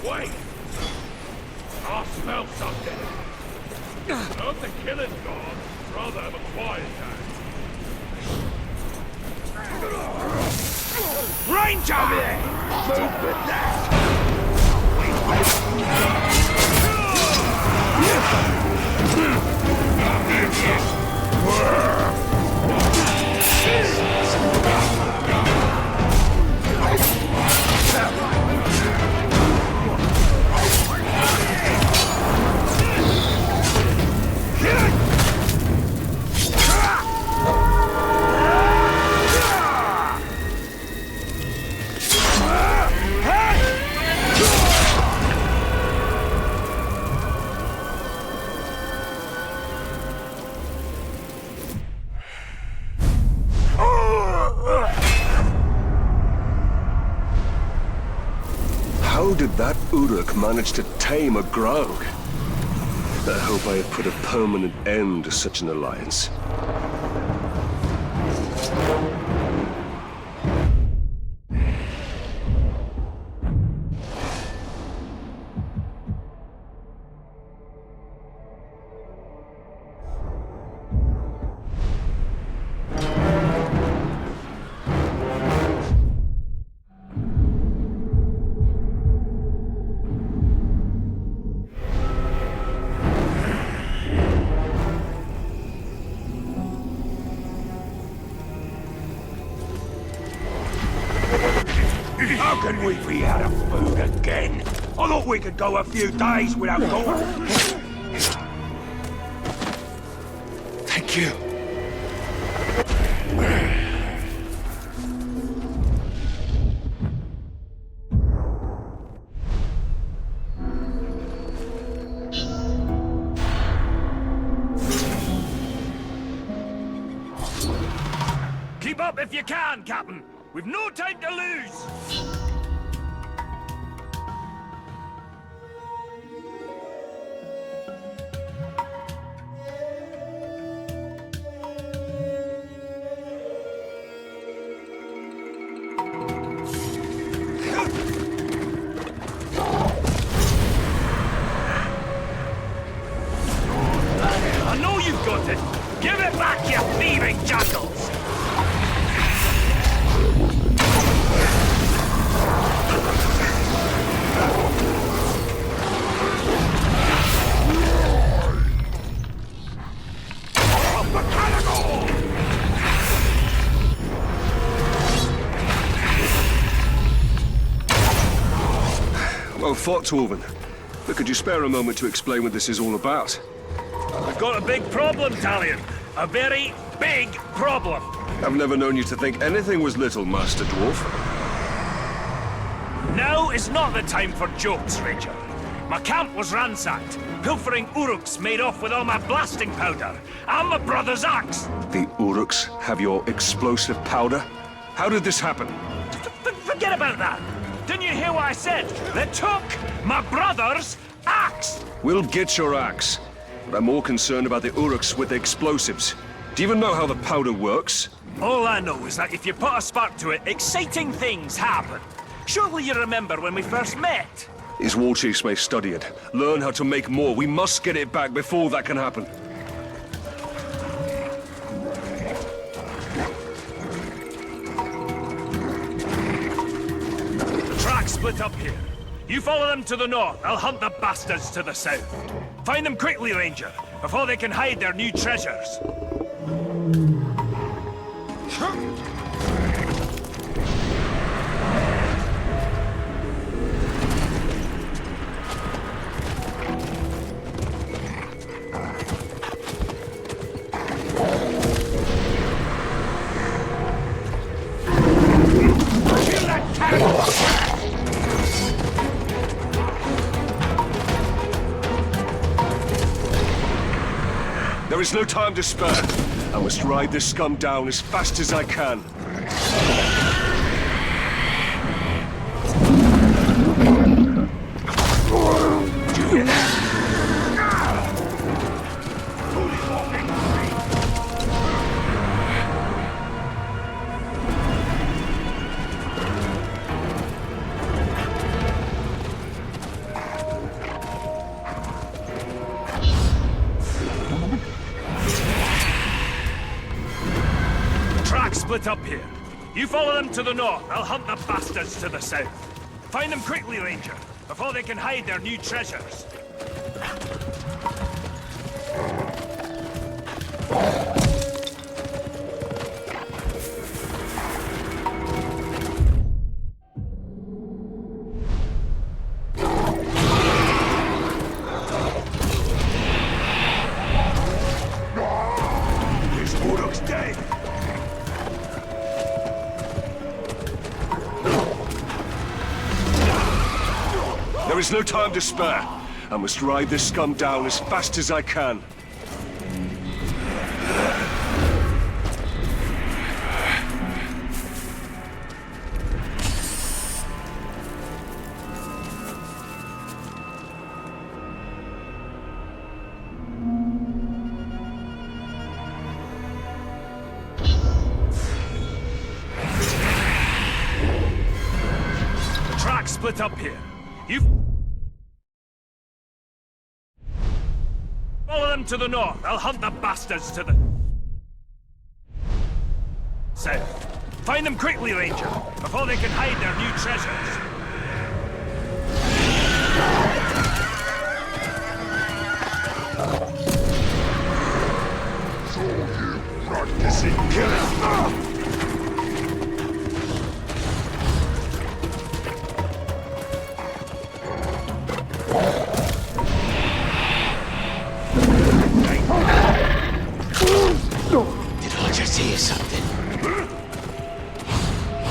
Wait! I smell something. Of the killing god, rather have a quiet day. Ranger! Move with How did that Uruk manage to tame a Grog? I hope I have put a permanent end to such an alliance. How can we be out of food again? I thought we could go a few days without going. Thank you. Keep up if you can, Captain. We've no time to lose. Oh, Fortwoven. But could you spare a moment to explain what this is all about? We've got a big problem, Talion. A very big problem. I've never known you to think anything was little, Master Dwarf. Now is not the time for jokes, Ranger. My camp was ransacked. Pilfering Uruks made off with all my blasting powder. And my brother's axe. The Uruks have your explosive powder? How did this happen? Forget about that. Didn't you hear what I said? They took my brother's axe. We'll get your axe. But I'm more concerned about the Uruks with the explosives. Do you even know how the powder works? All I know is that if you put a spark to it, exciting things happen. Surely you remember when we first met? His war chiefs may study it, learn how to make more. We must get it back before that can happen. The tracks split up here. You follow them to the north, I'll hunt the bastards to the south. Find them quickly, Ranger, before they can hide their new treasures. There is no time to spare. I must ride this scum down as fast as I can. Split up here. You follow them to the north, I'll hunt the bastards to the south. Find them quickly, Ranger, before they can hide their new treasures. There is no time to spare. I must ride this scum down as fast as I can. The tracks split up here. You follow them to the north. I'll hunt the bastards to the south. Find them quickly, Ranger, before they can hide their new treasures. So you practicing killing? Did I just hear something?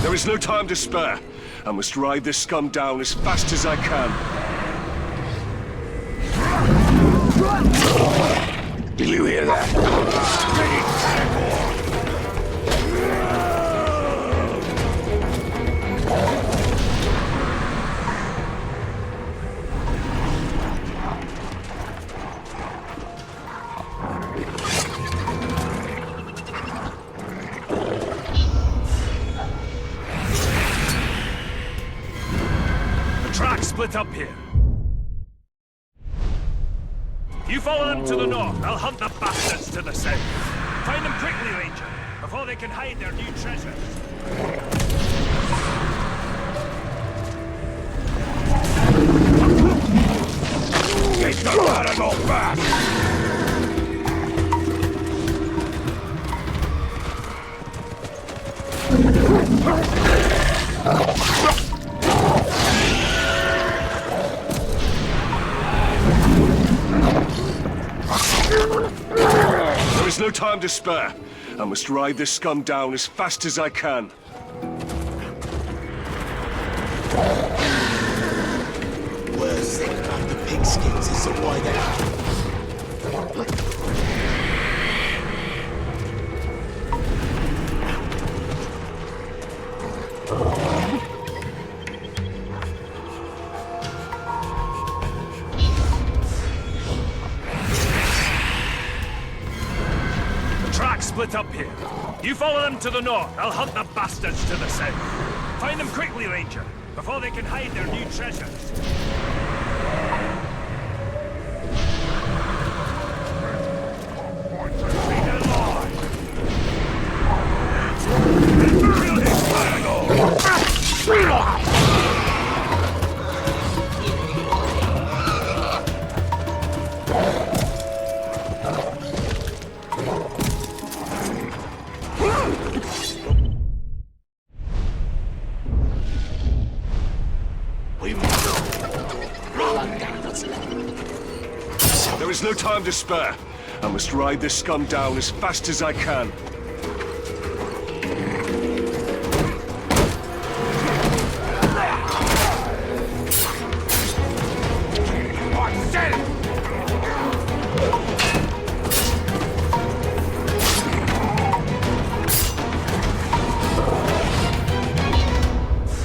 There is no time to spare. I must ride this scum down as fast as I can. Did you hear that? Split up here. You follow them to the north. I'll hunt the bastards to the south. Find them quickly, Ranger, before they can hide their new treasures. Get the Paragon back! is no time to spare. I must ride this scum down as fast as I can. Worst thing about the pigskins is the way they are. Split up here. You follow them to the north. I'll hunt the bastards to the south. Find them quickly, Ranger, before they can hide their new treasures. There is no time to spare. I must ride this scum down as fast as I can.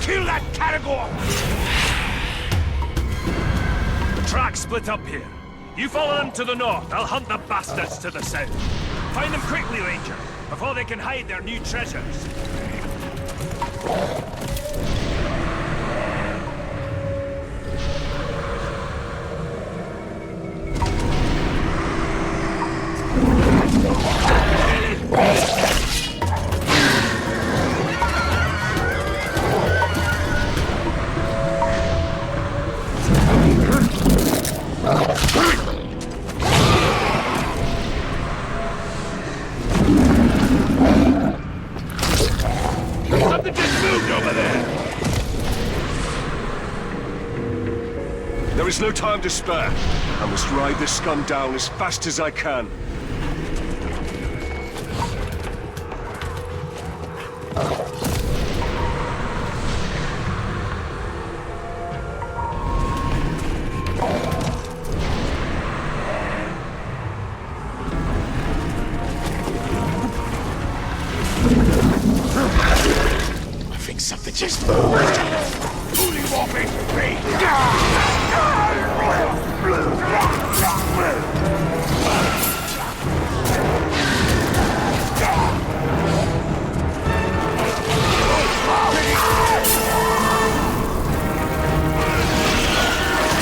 Kill that Caragor! The track split up here. You follow them to the north. I'll hunt the bastards to the south. Find them quickly, Ranger, before they can hide their new treasures. Something just moved over there! There is no time to spare. I must ride this scum down as fast as I can. I think something just moved. Who do you want me to be?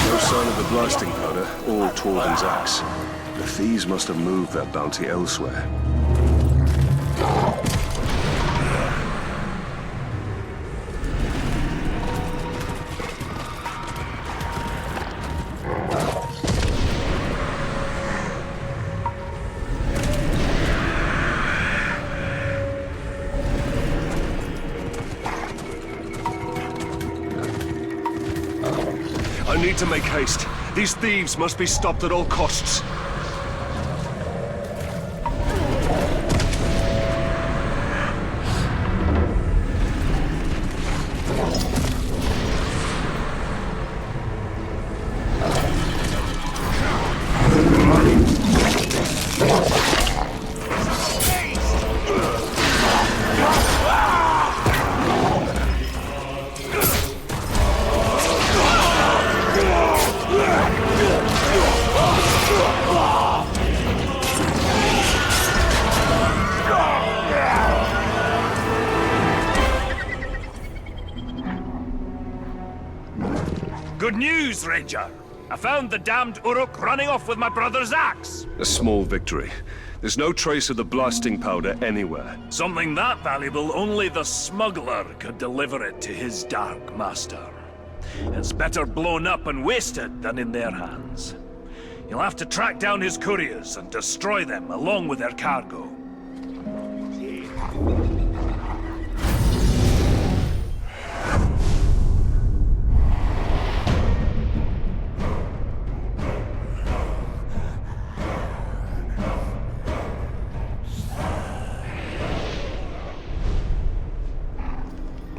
No sign of the blasting powder or Torben's axe. The thieves must have moved their bounty elsewhere. I need to make haste. These thieves must be stopped at all costs. Good news, Ranger! I found the damned Uruk running off with my brother's axe! A small victory. There's no trace of the blasting powder anywhere. Something that valuable, only the smuggler could deliver it to his dark master. It's better blown up and wasted than in their hands. You'll have to track down his couriers and destroy them along with their cargo.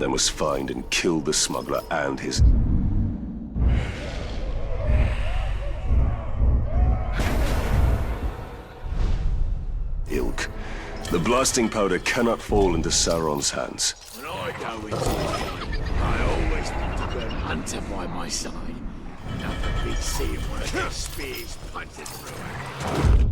They must find and kill the smuggler and his... ilk. The blasting powder cannot fall into Sauron's hands. When I go into a I always want a good hunter by my side. Nothing beats seeing one of their spears punted through it.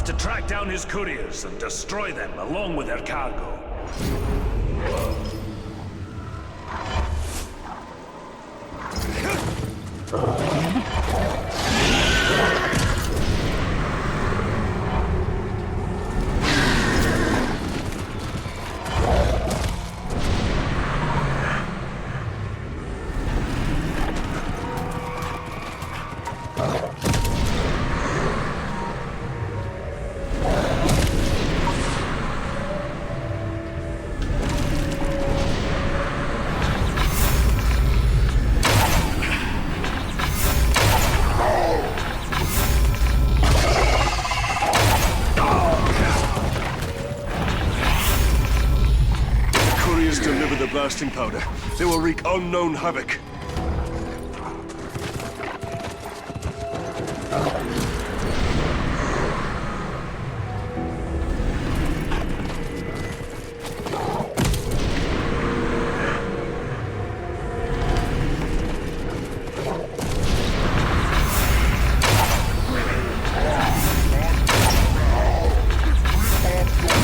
To track down his couriers and destroy them along with their cargo. Deliver the blasting powder. They will wreak unknown havoc.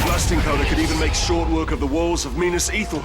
Blasting powder could even make short work of the walls of Minas Ithil.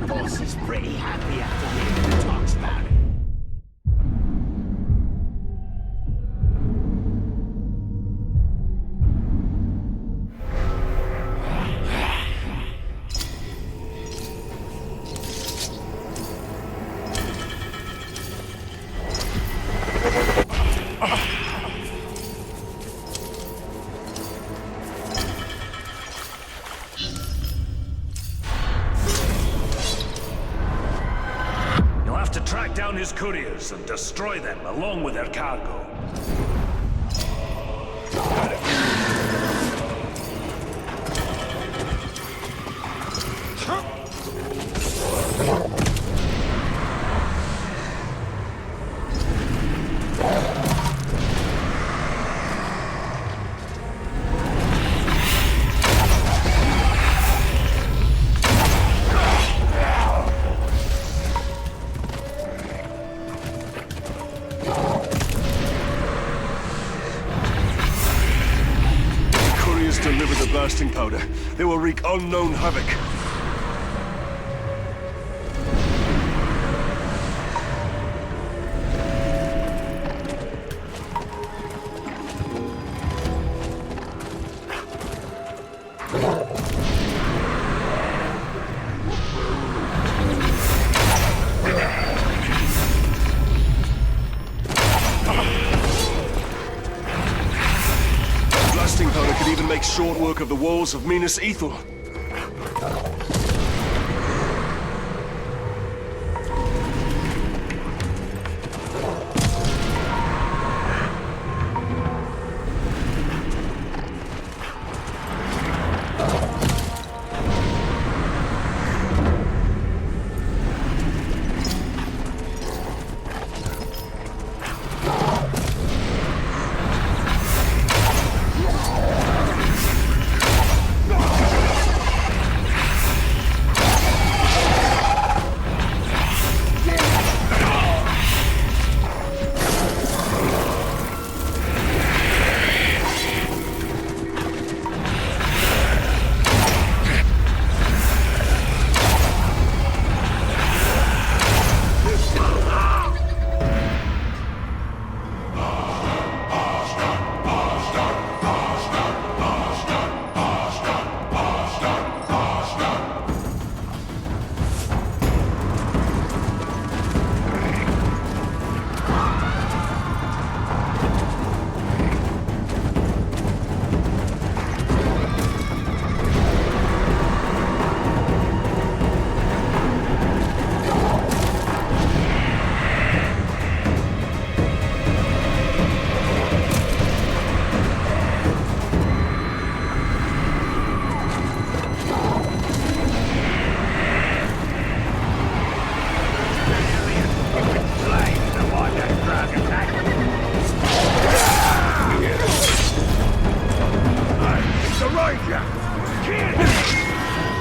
Boss is pretty happy after hearing the talks about it. To track down his couriers and destroy them along with their cargo. Deliver the blasting powder. They will wreak unknown havoc. short work of the walls of Minas Ithil.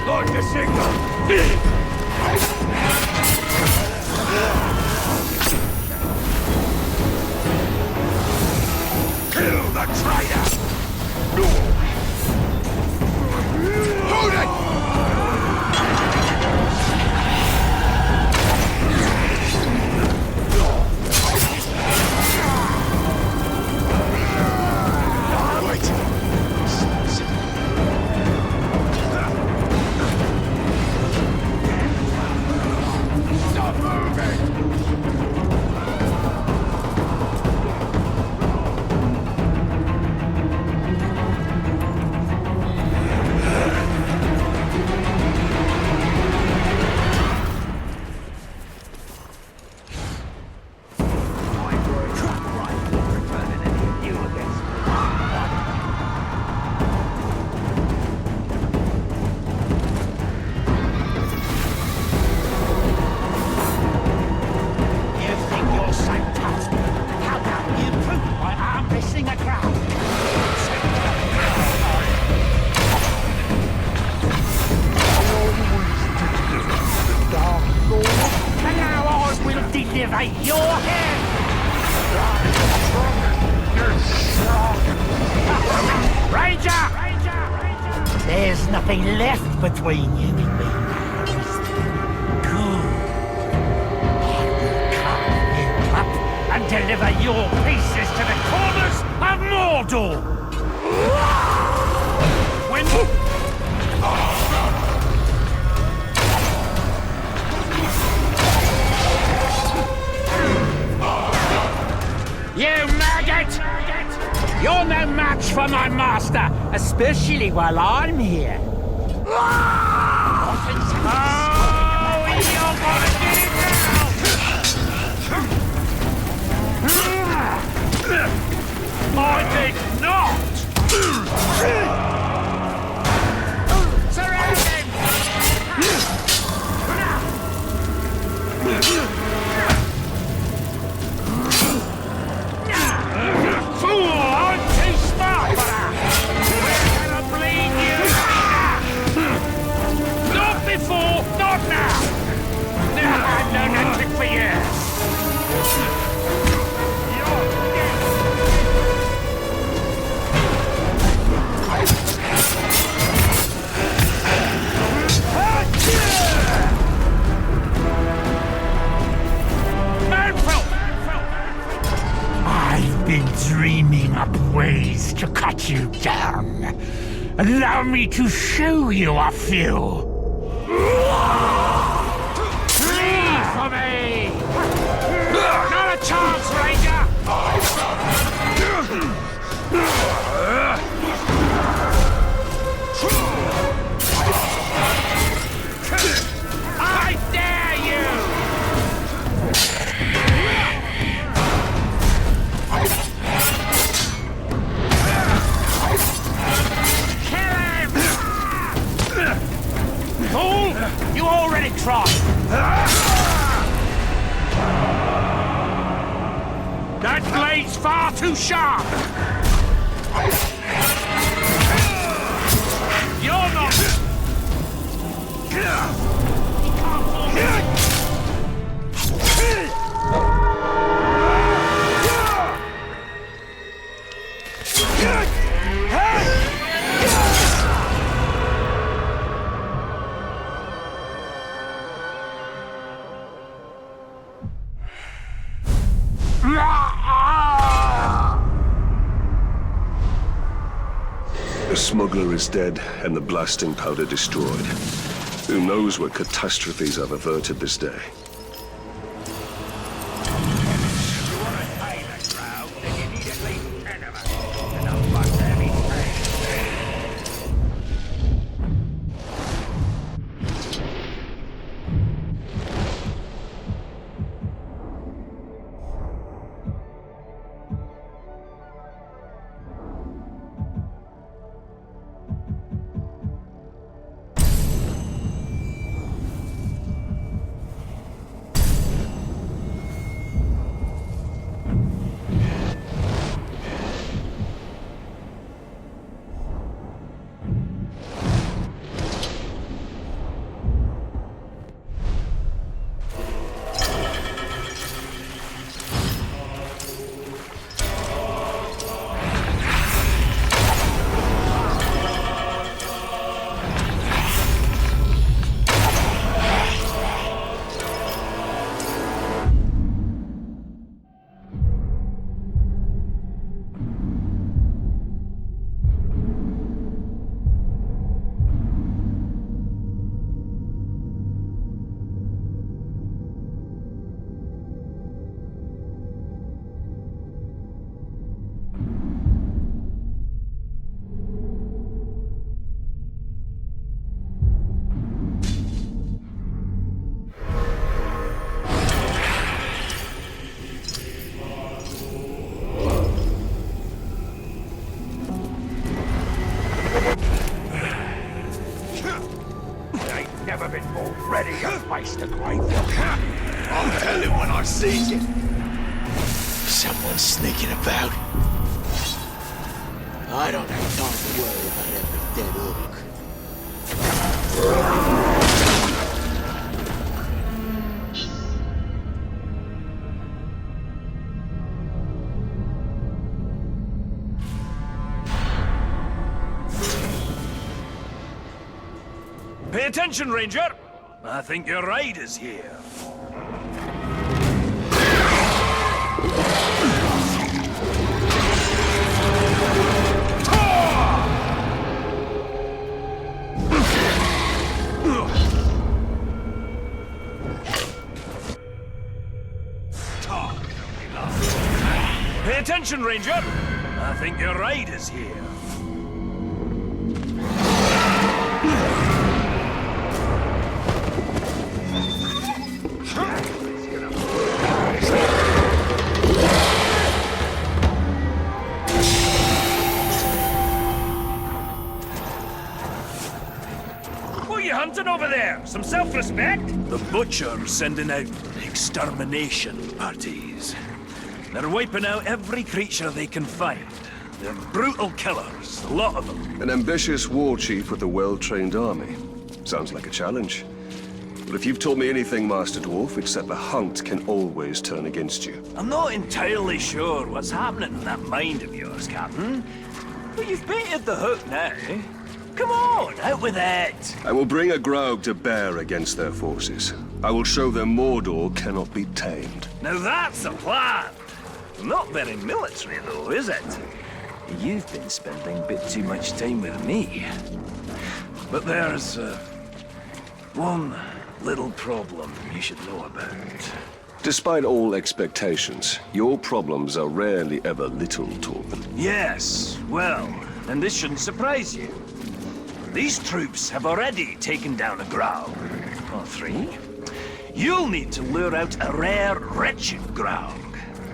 Lord the signal! Kill the traitor! Hold it! Deliver your hand! Ranger! There's nothing left between you and me now, is there? Good. I will carve you up and deliver your pieces to the corners of Mordor! When... You maggot! You're no match for my master, especially while I'm here. Oh, you're gonna get it now! I think not! Surround him! Fool! I'm too smart for that! We're gonna bleed you! Not before, not now! Now I've known that trick for years! I've been dreaming up ways to cut you down. Allow me to show you a few. Flee from me! Not a chance, Ranger! far too sharp! You're not... The smuggler is dead, and the blasting powder destroyed. Who knows what catastrophes I've averted this day? Never been more ready to face the graveyard. I'll tell him when I see it. Someone's sneaking about. I don't have time to worry about every dead orc. Pay attention, Ranger! I think your ride is here. Pay attention, Ranger! I think your ride is here. What are you hunting over there? Some self-respect? The Butcher's sending out extermination parties. They're wiping out every creature they can find. They're brutal killers, a lot of them. An ambitious war chief with a well-trained army. Sounds like a challenge. But if you've taught me anything, Master Dwarf, it's that the hunt can always turn against you. I'm not entirely sure what's happening in that mind of yours, Captain. But you've baited the hook now. Come on, out with it! I will bring a Graug to bear against their forces. I will show them Mordor cannot be tamed. Now that's a plan! Not very military, though, is it? You've been spending a bit too much time with me. But there's, one little problem you should know about. Despite all expectations, your problems are rarely ever little, Torben. Yes, well, and this shouldn't surprise you. These troops have already taken down a Graug. Or 3. You'll need to lure out a rare, wretched Graug.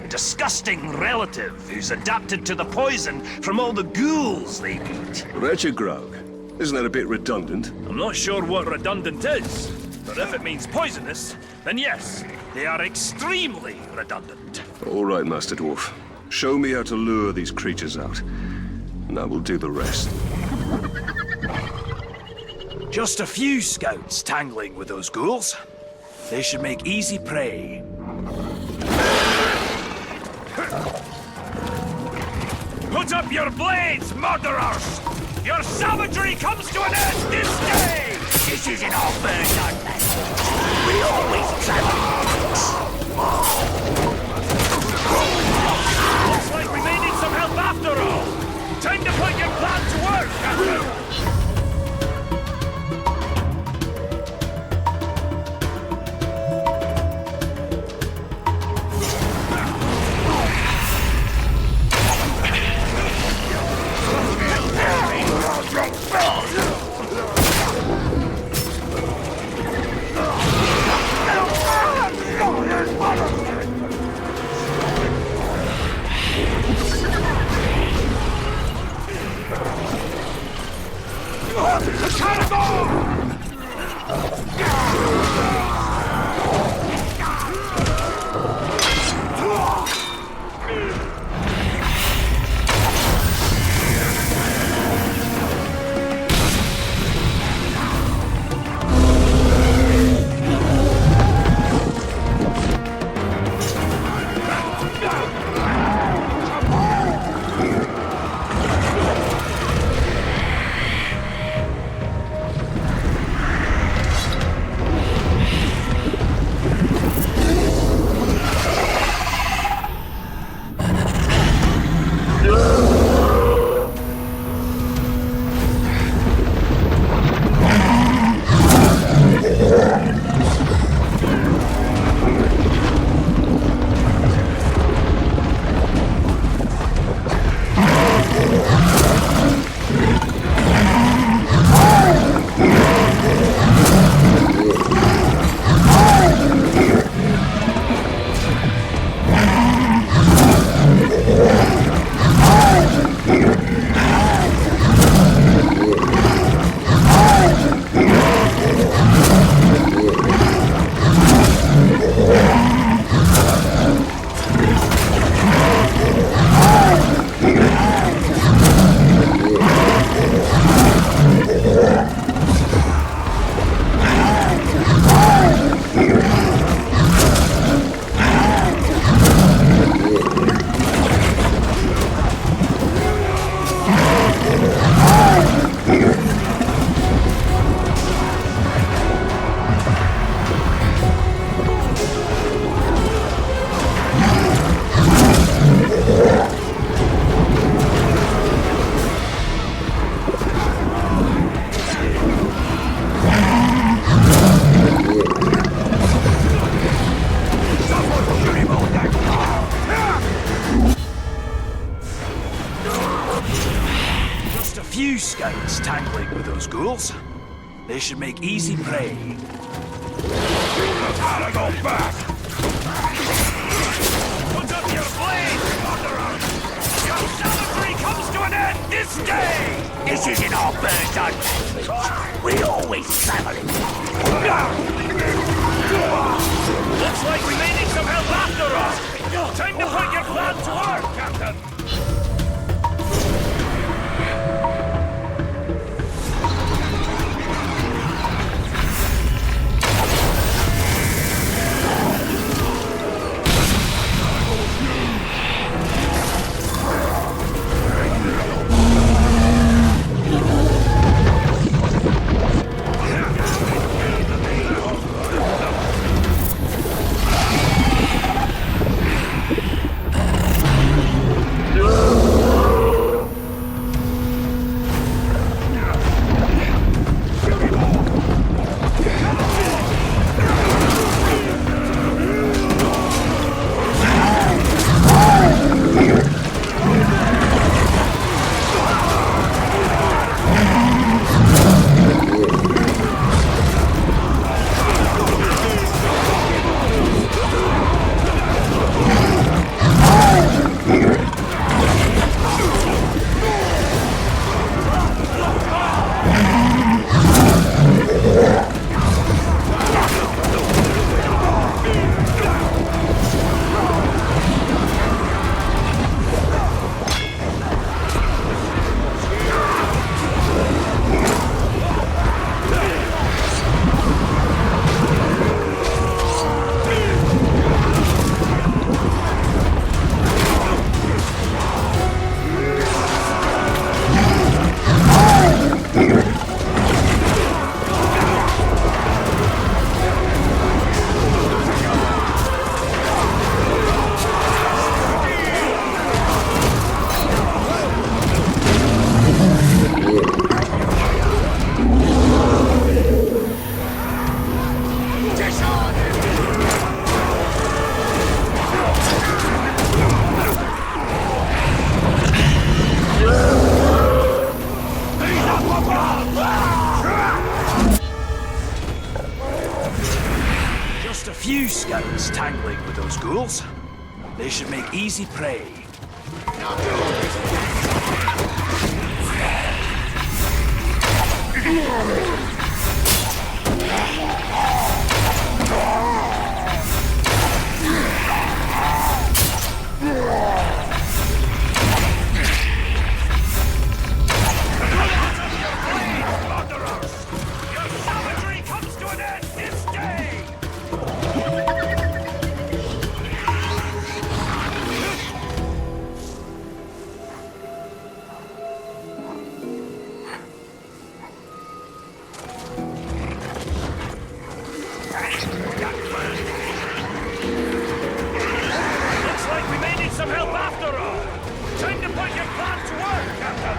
A disgusting relative who's adapted to the poison from all the ghouls they eat. Wretched Graug. Isn't that a bit redundant? I'm not sure what redundant is, but if it means poisonous, then yes, they are extremely redundant. All right, Master Dwarf. Show me how to lure these creatures out, and I will do the rest. Just a few scouts tangling with those ghouls. They should make easy prey. Put up your blades, murderers! Your savagery comes to an end this day! This isn't our first hunt. We always travel. Looks like we may need some help after all! Time to put your plan to work, Captain! Few scouts tangling with those ghouls. They should make easy prey. Gotta go back! Put up your blades, murderers! Your savagery comes to an end this day! This isn't our first hunt. We always traveling. Looks like we may need some help after all! Time to put your plan to work, Captain! With those ghouls, they should make easy prey. Looks like we may need some help after all. Time to put your plan to work, Captain.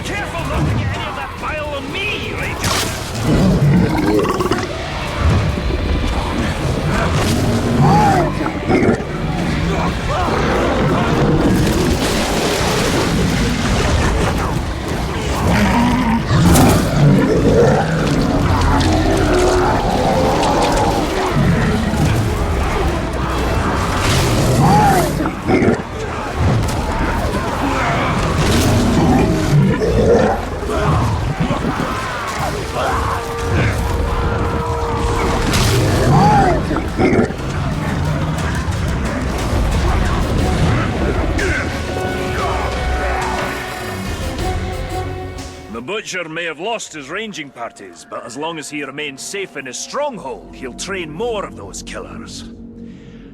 Careful not to get any of that bile on me, Ranger! The Butcher may have lost his ranging parties, but as long as he remains safe in his stronghold, he'll train more of those killers.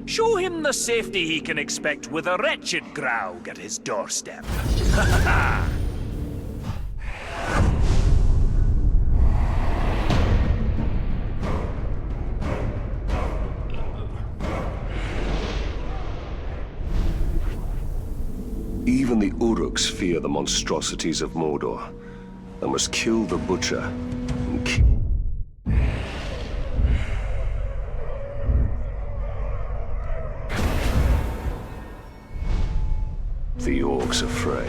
Show him the safety he can expect with a wretched Graug at his doorstep. Ha ha ha! Even the Uruks fear the monstrosities of Mordor. I must kill the Butcher and keep... The Orcs afraid.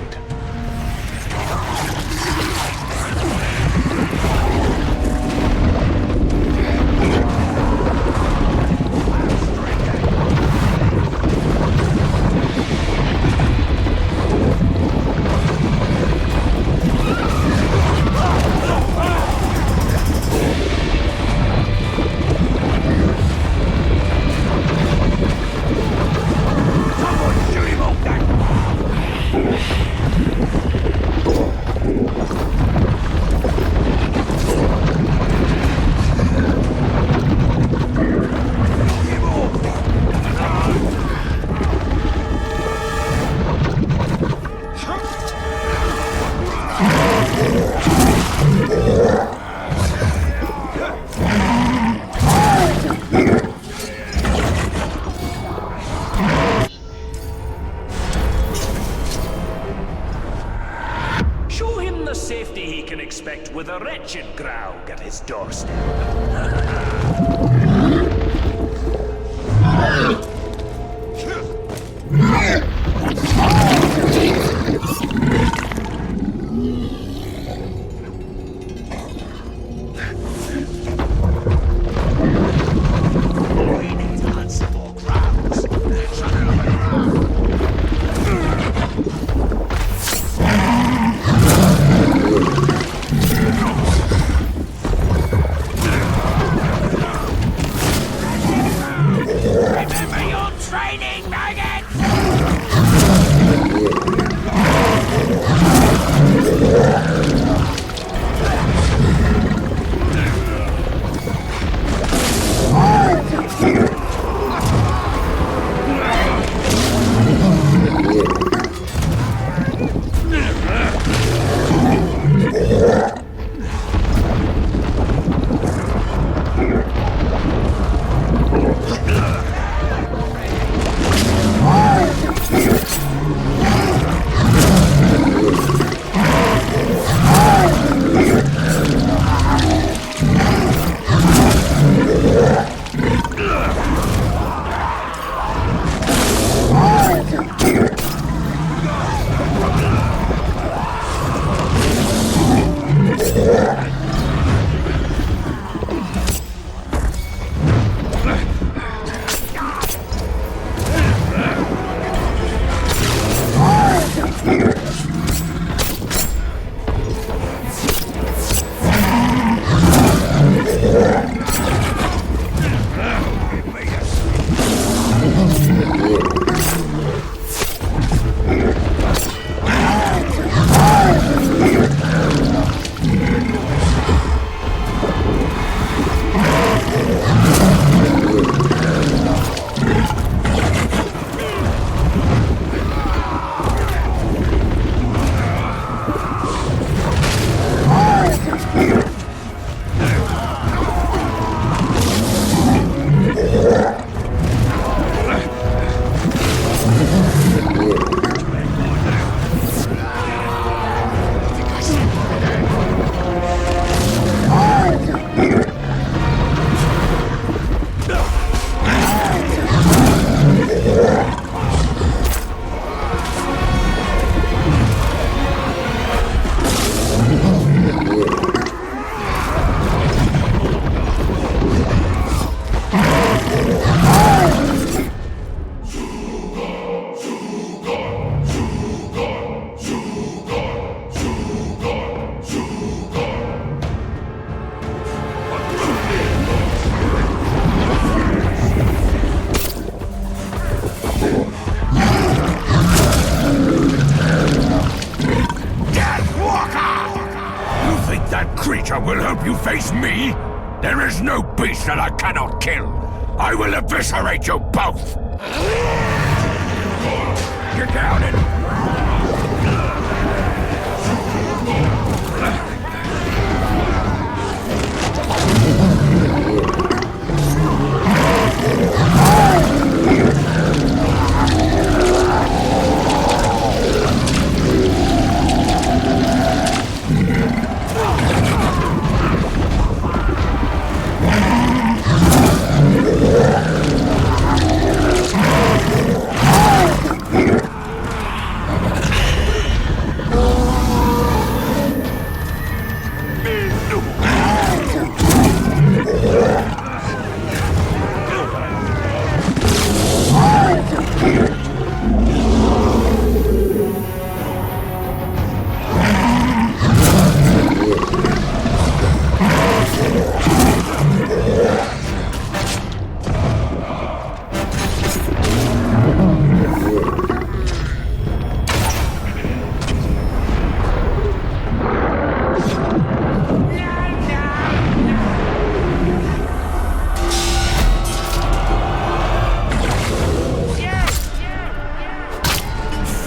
With a wretched Graug at his doorstep. will help you face me? There is no beast that I cannot kill. I will eviscerate you both! Get down and...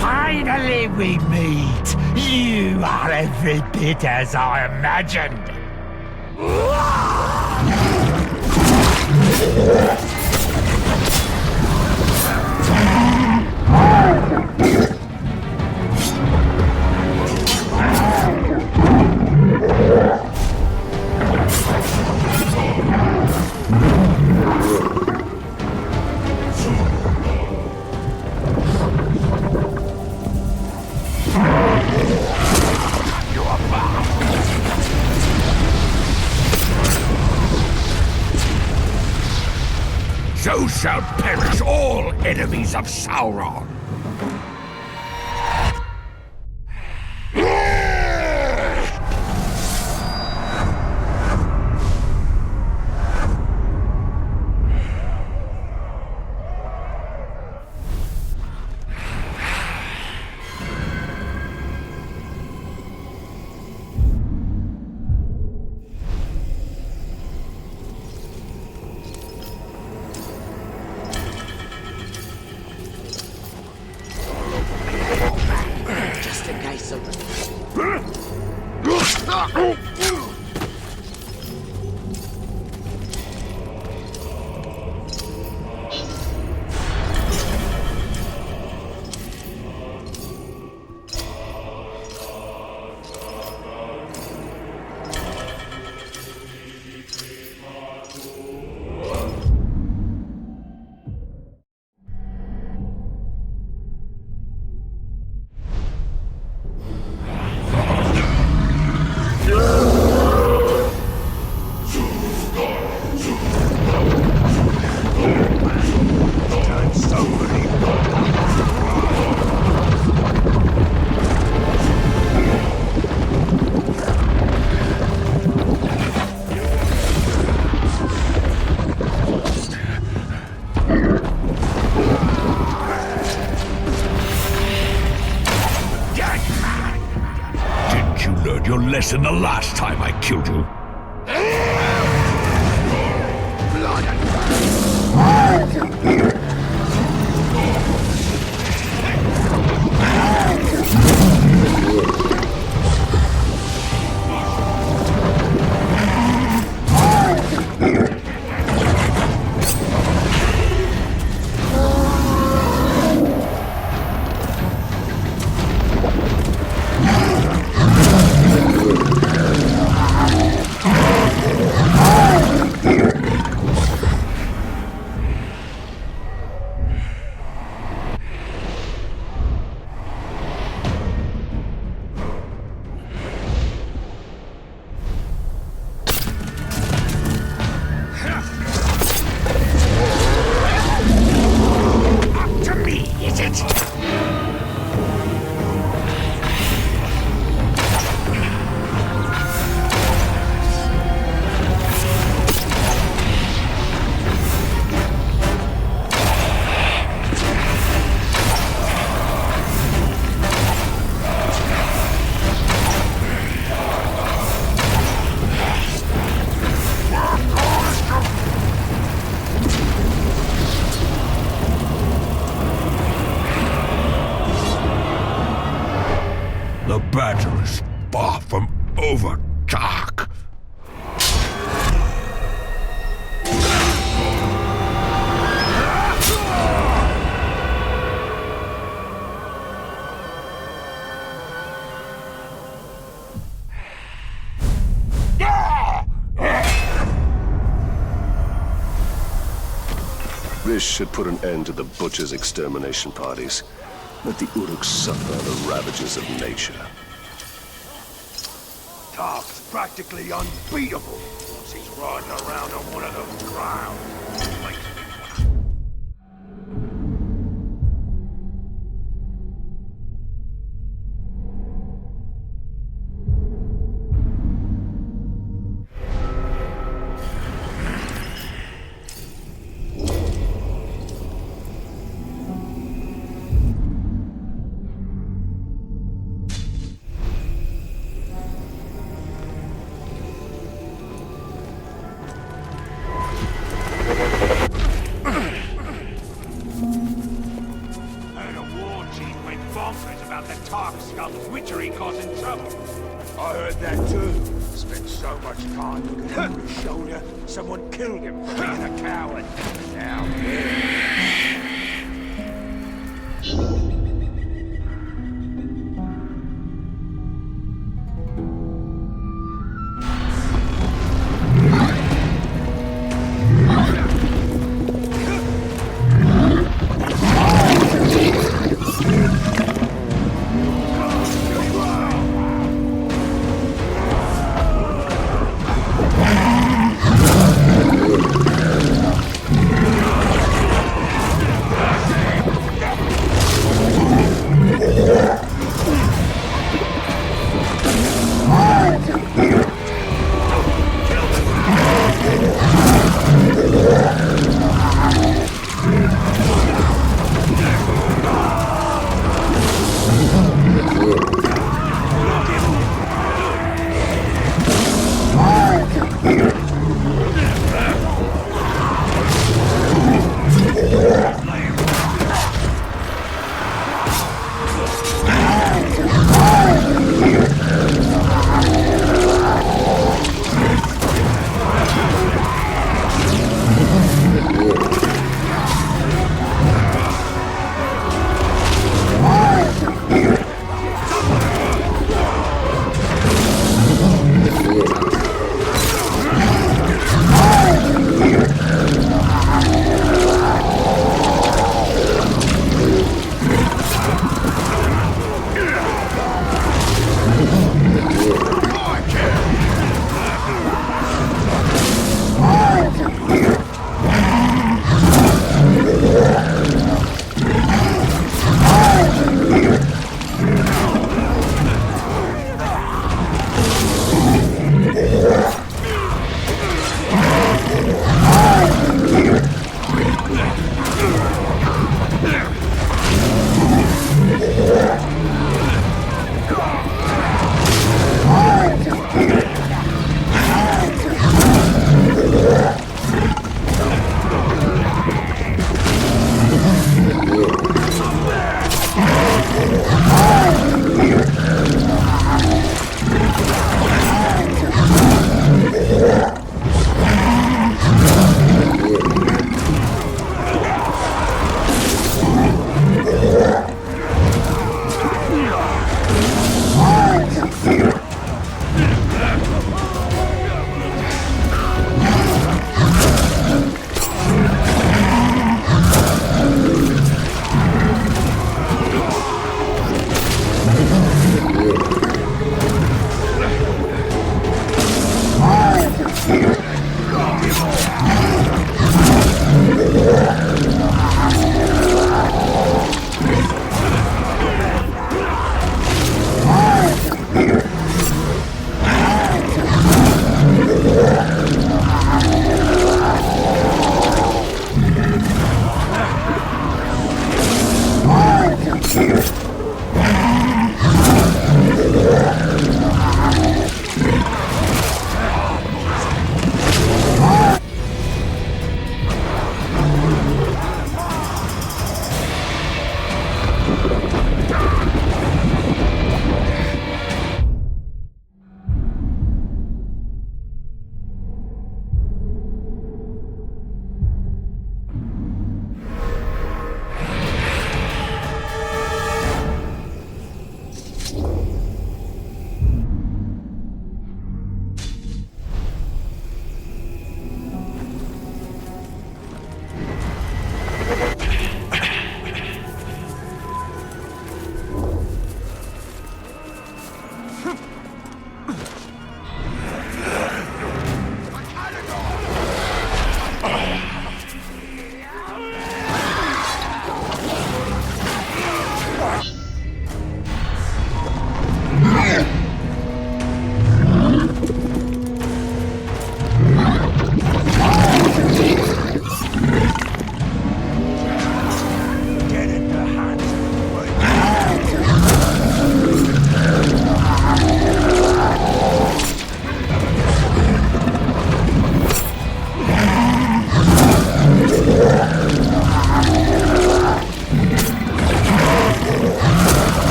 Finally we meet! You are every bit as I imagined! So shall perish all enemies of Sauron! Just in case of... Yeah! learned your lesson the last time I killed you. Blood and The battle is far from over, Dark. This should put an end to the Butcher's extermination parties. Let the Uruk suffer the ravages of nature. Tark's practically unbeatable once he's riding around on one of those clouds. About the Tark scum's witchery causing trouble. I heard that too. Spent so much time looking over his shoulder, someone killed him for being a coward. Now,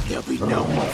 There'll be no more.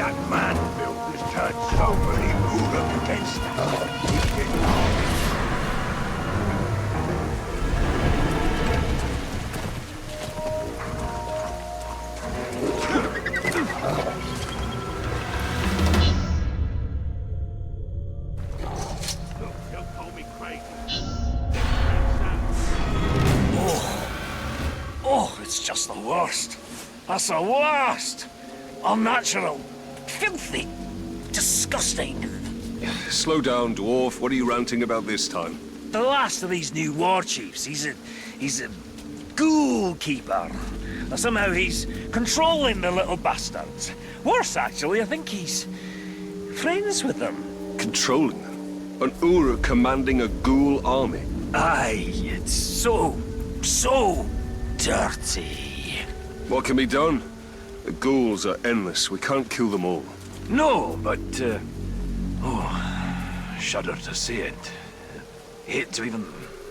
That man built this church so many Uruk against us. He didn't. Don't call me crazy. Oh, it's just the worst. That's the worst. Unnatural. Filthy. Disgusting. Slow down, dwarf. What are you ranting about this time? The last of these new war chiefs, he's a ghoul keeper. Somehow he's controlling the little bastards. Worse, actually, I think he's friends with them. Controlling them? An Uruk commanding a ghoul army? Aye, it's so dirty. What can be done? The ghouls are endless. We can't kill them all. No, but, shudder to say it. Hate to even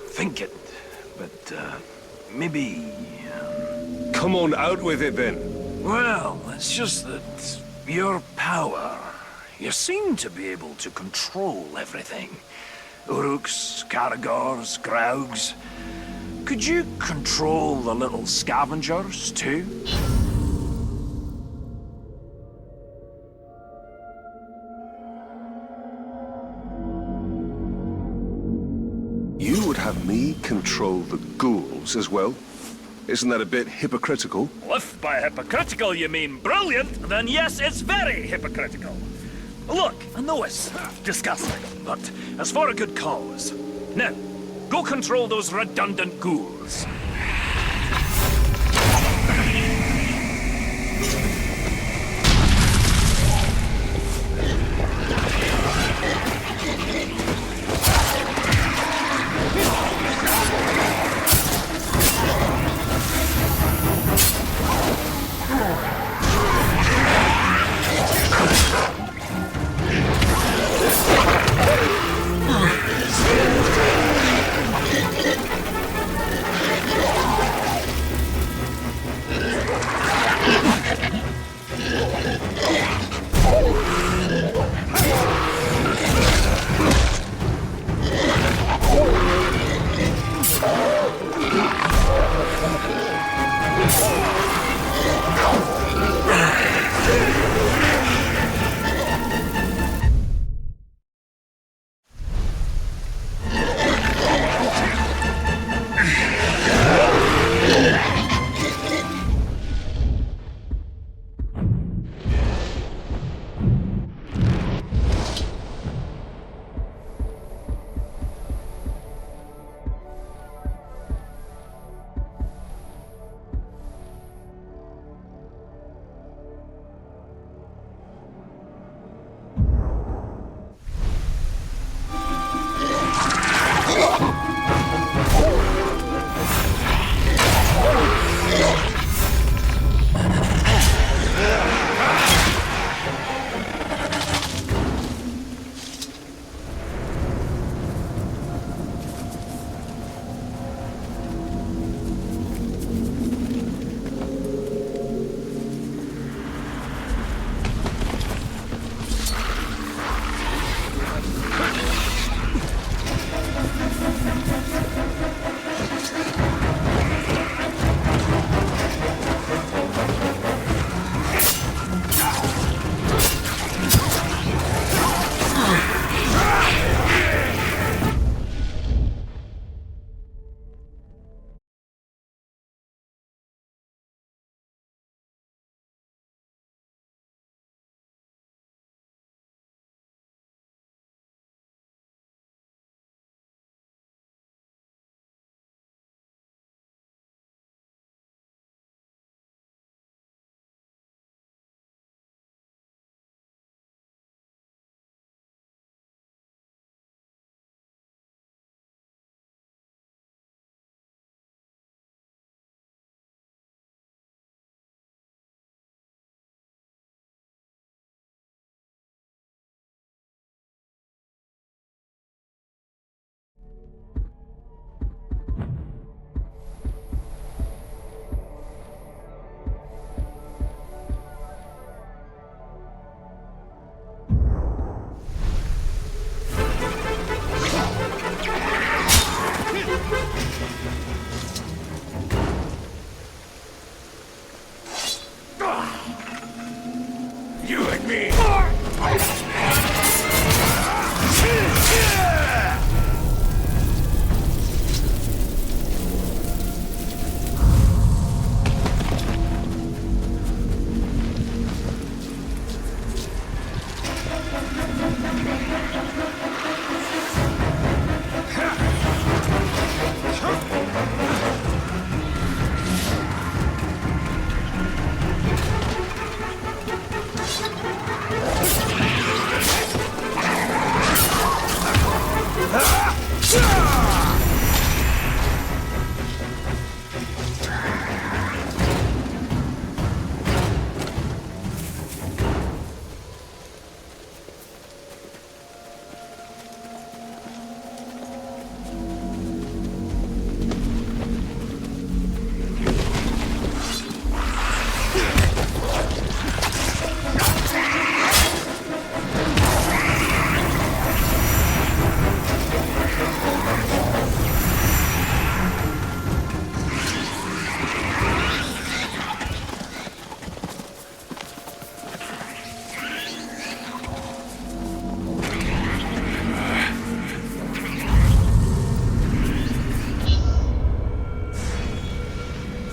think it, but, maybe... Come on, out with it then. Well, it's just that your power, you seem to be able to control everything. Uruks, Caragors, Graugs. Could you control the little scavengers, too? You would have me control the ghouls as well? Isn't that a bit hypocritical? Well, if by hypocritical you mean brilliant, then yes, it's very hypocritical. Look, I know it's disgusting, but it's for a good cause. Now, go control those redundant ghouls. you and me.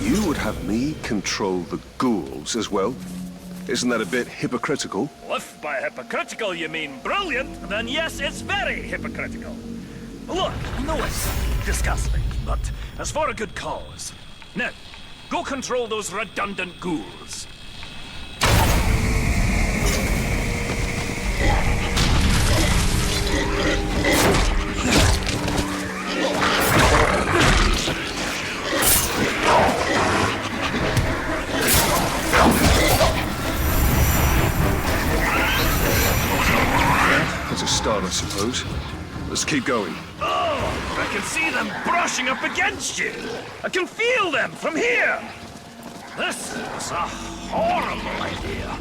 You would have me control the ghouls as well? Isn't that a bit hypocritical? Well, if by hypocritical you mean brilliant, then yes, it's very hypocritical. Look, I know it's disgusting, but it's for a good cause. Now, go control those redundant ghouls. That's a start, I suppose. Let's keep going. Oh, I can see them brushing up against you. I can feel them from here. This is a horrible idea.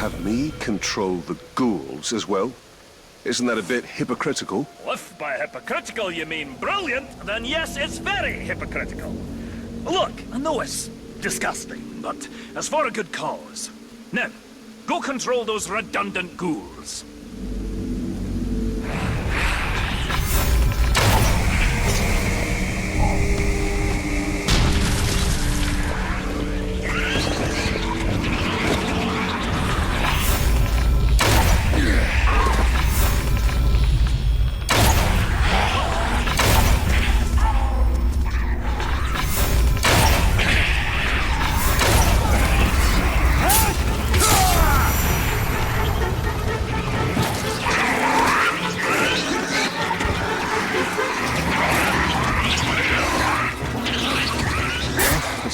have me control the ghouls as well? Isn't that a bit hypocritical? Well, if by hypocritical you mean brilliant, then yes, it's very hypocritical. Look, I know it's disgusting, but it's for a good cause. Now, go control those redundant ghouls.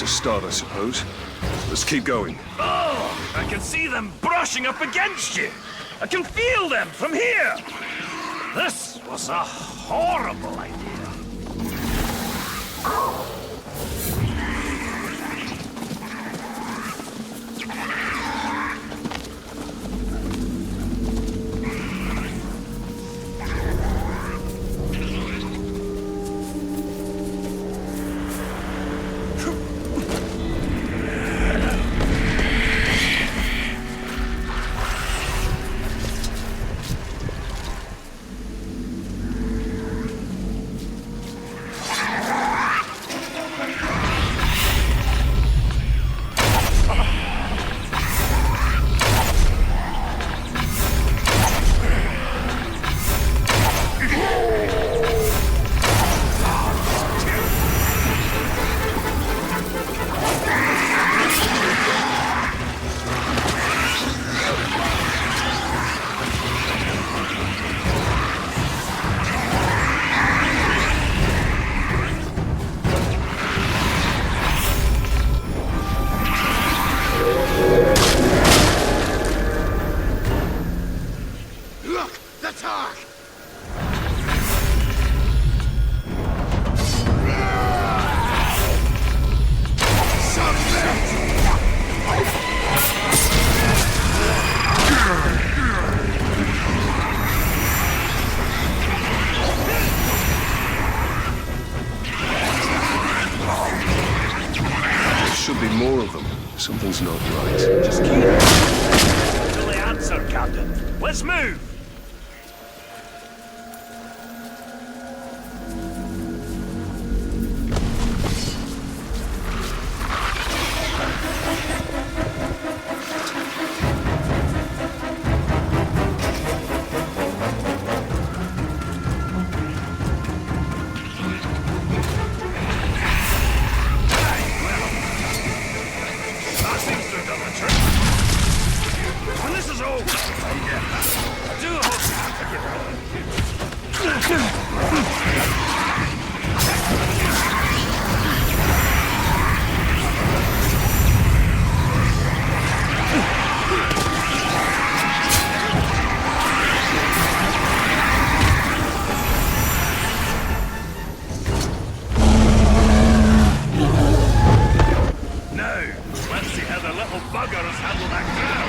Start, I suppose. Let's keep going. Oh, I can see them brushing up against you. I can feel them from here. This was a horrible idea. Should be more of them. Something's not right. Just keep until they answer, Captain. Let's move! When this is over, I do hope now, let's see how the little buggers handle that crowd.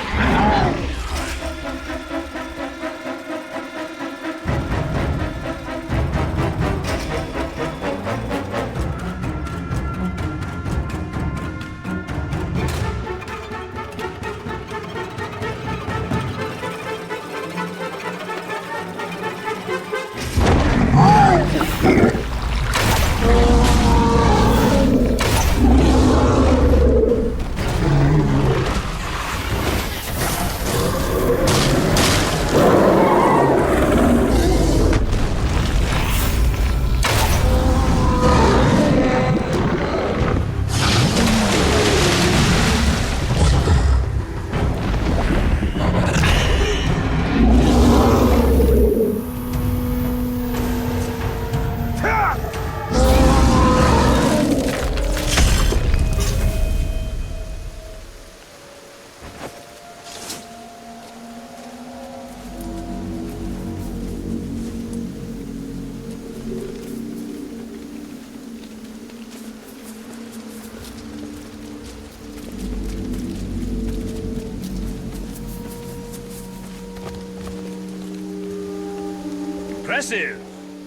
Impressive.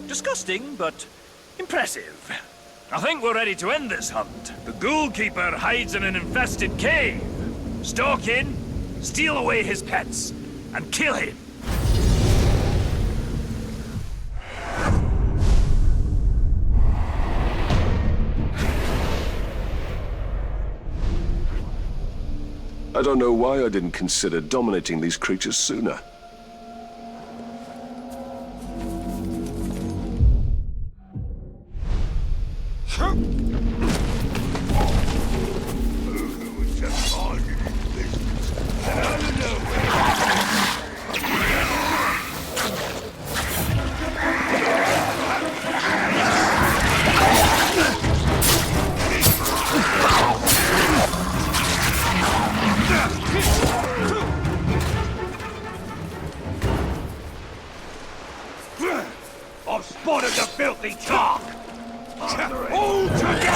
Disgusting, but impressive. I think we're ready to end this hunt. The Ghoul Keeper hides in an infested cave. Stalk in, steal away his pets, and kill him. I don't know why I didn't consider dominating these creatures sooner. I've spotted the filthy talk! All together!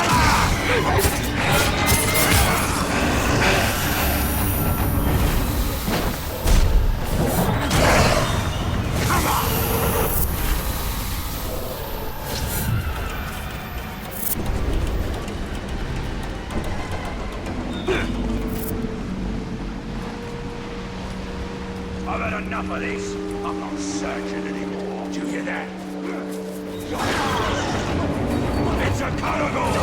Come on! I've had enough of this. I'm not searching anymore. Do you hear that? It's a carnival!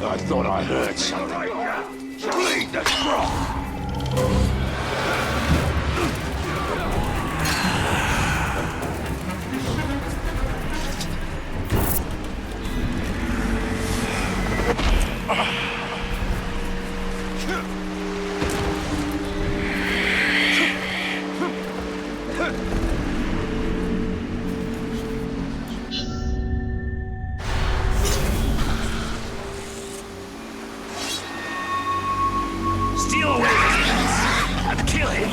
I thought I heard something. Bleed the drop! Steal away his pets, and kill him.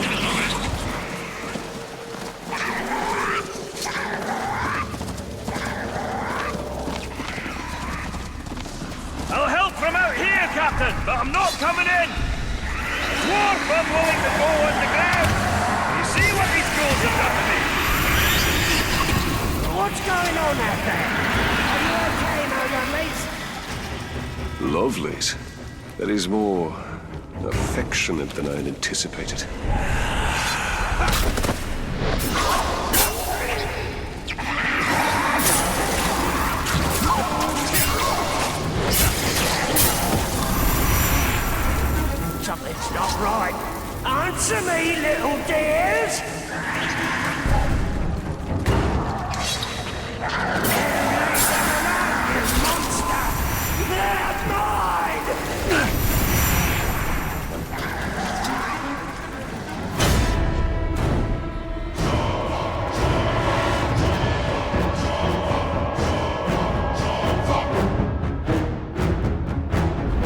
I'll help from out here, Captain, but I'm not coming in. Dwarf unwilling to go underground. You see what these ghouls have done to me? What's going on out there? Are you okay, my lovelies? Lovelies? That is more affectionate than I had anticipated. Something's not right. Answer me, little dears! You monster! They're mine!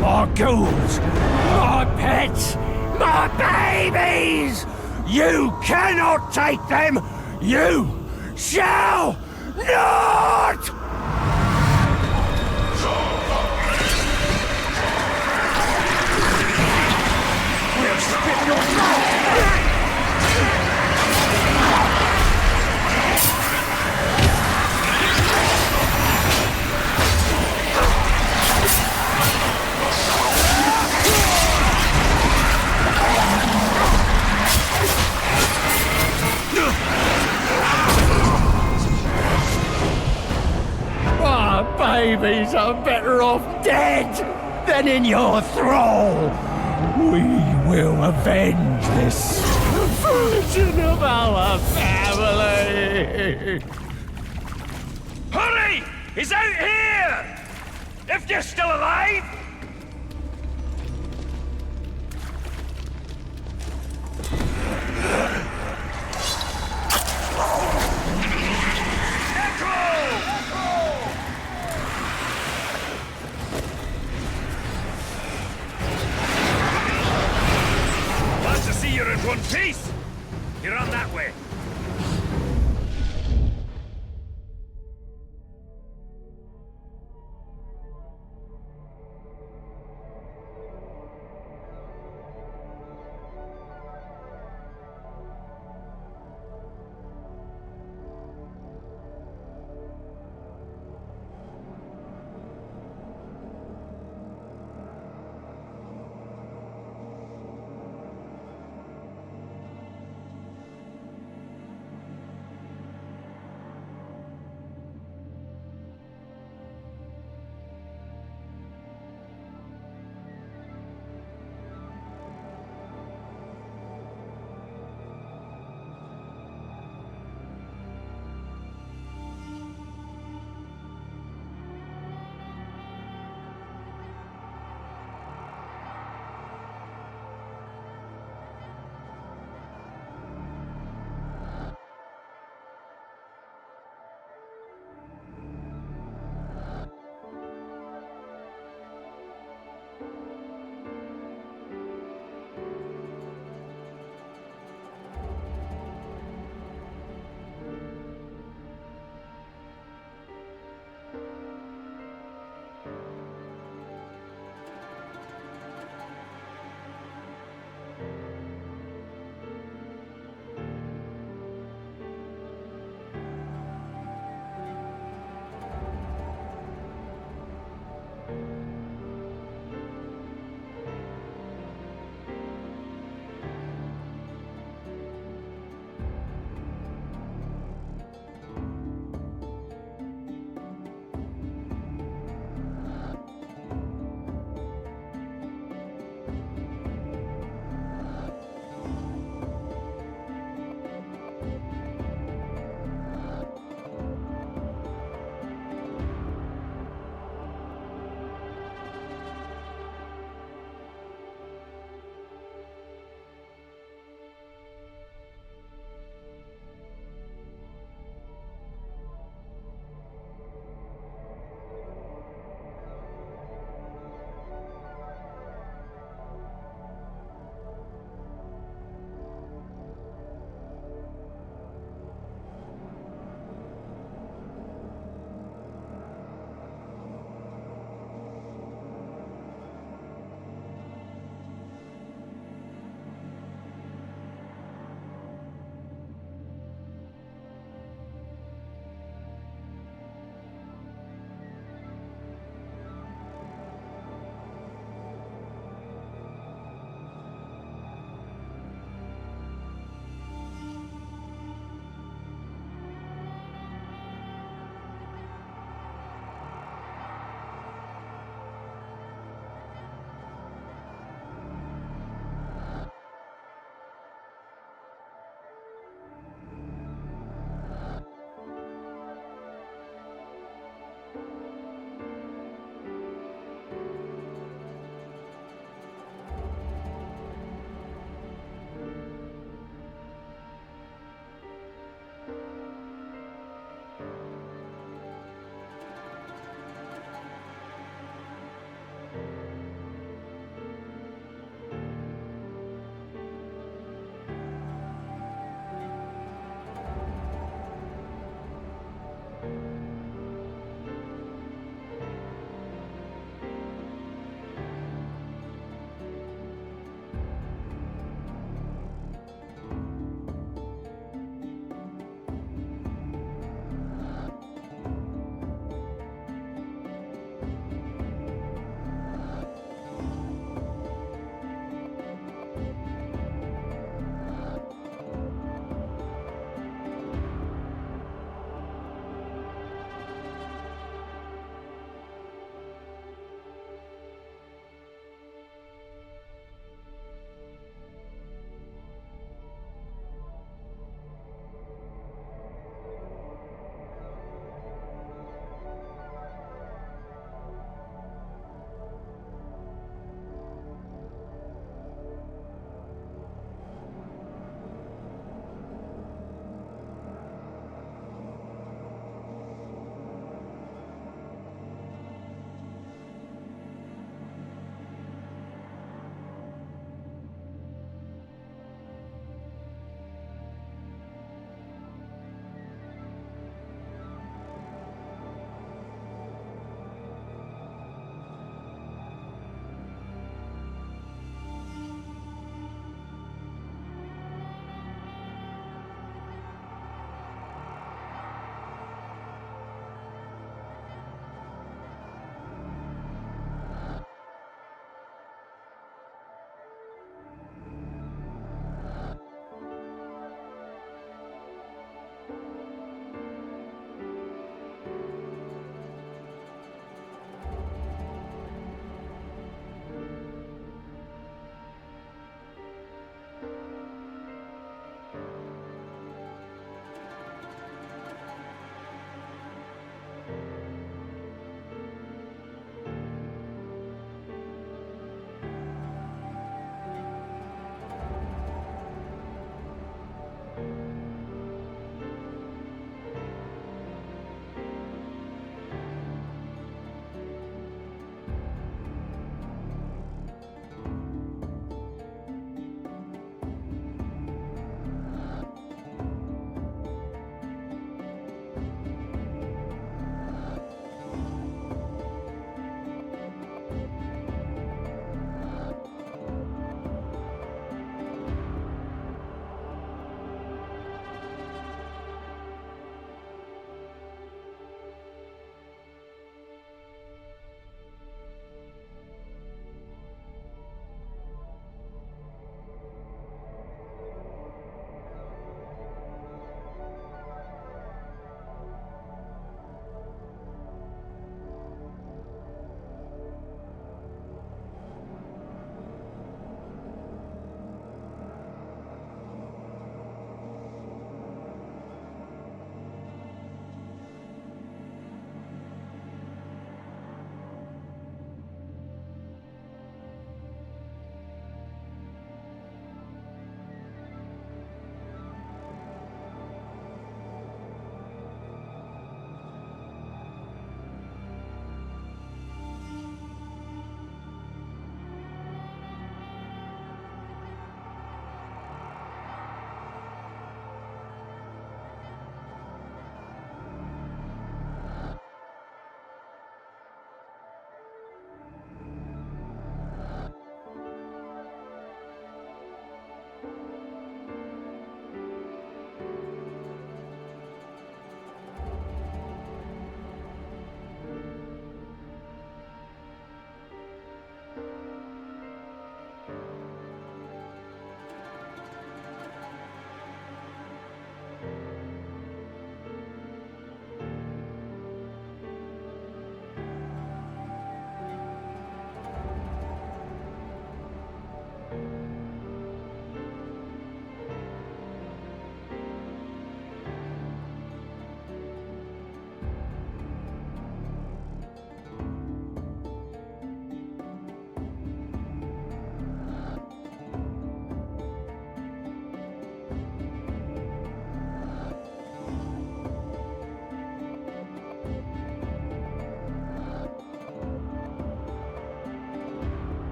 My ghouls! My pets! My babies! You cannot take them! You shall not! We'll spit your mouth! My babies are better off dead than in your thrall. We will avenge this affliction of our family. Hurry! He's out here! If you're still alive! Glad to see you're in one piece! You're on that way.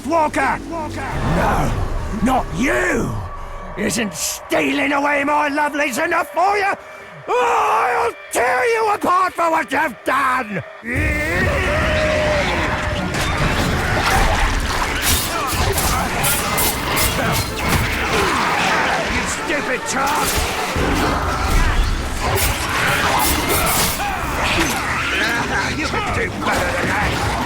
Walker! No, not you! Isn't stealing away my lovelies enough for you? Oh, I'll tear you apart for what you've done! You stupid chart! You can do better than that!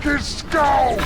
crack his skull!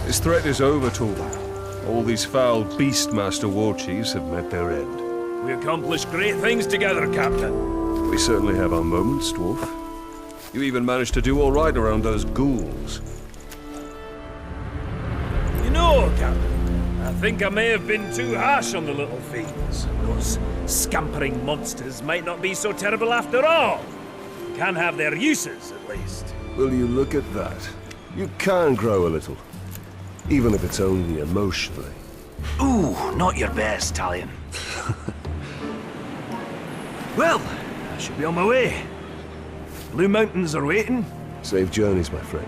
This threat is over, Torvald. All these foul Beastmaster war chiefs have met their end. We accomplished great things together, Captain. We certainly have our moments, Dwarf. You even managed to do all right around those ghouls. You know, Captain, I think I may have been too harsh on the little fiends. Those scampering monsters might not be so terrible after all. Can have their uses, at least. Will you look at that? You can grow a little. Even if it's only emotionally. Ooh, not your best, Talion. Well, I should be on my way. Blue Mountains are waiting. Safe journeys, my friend.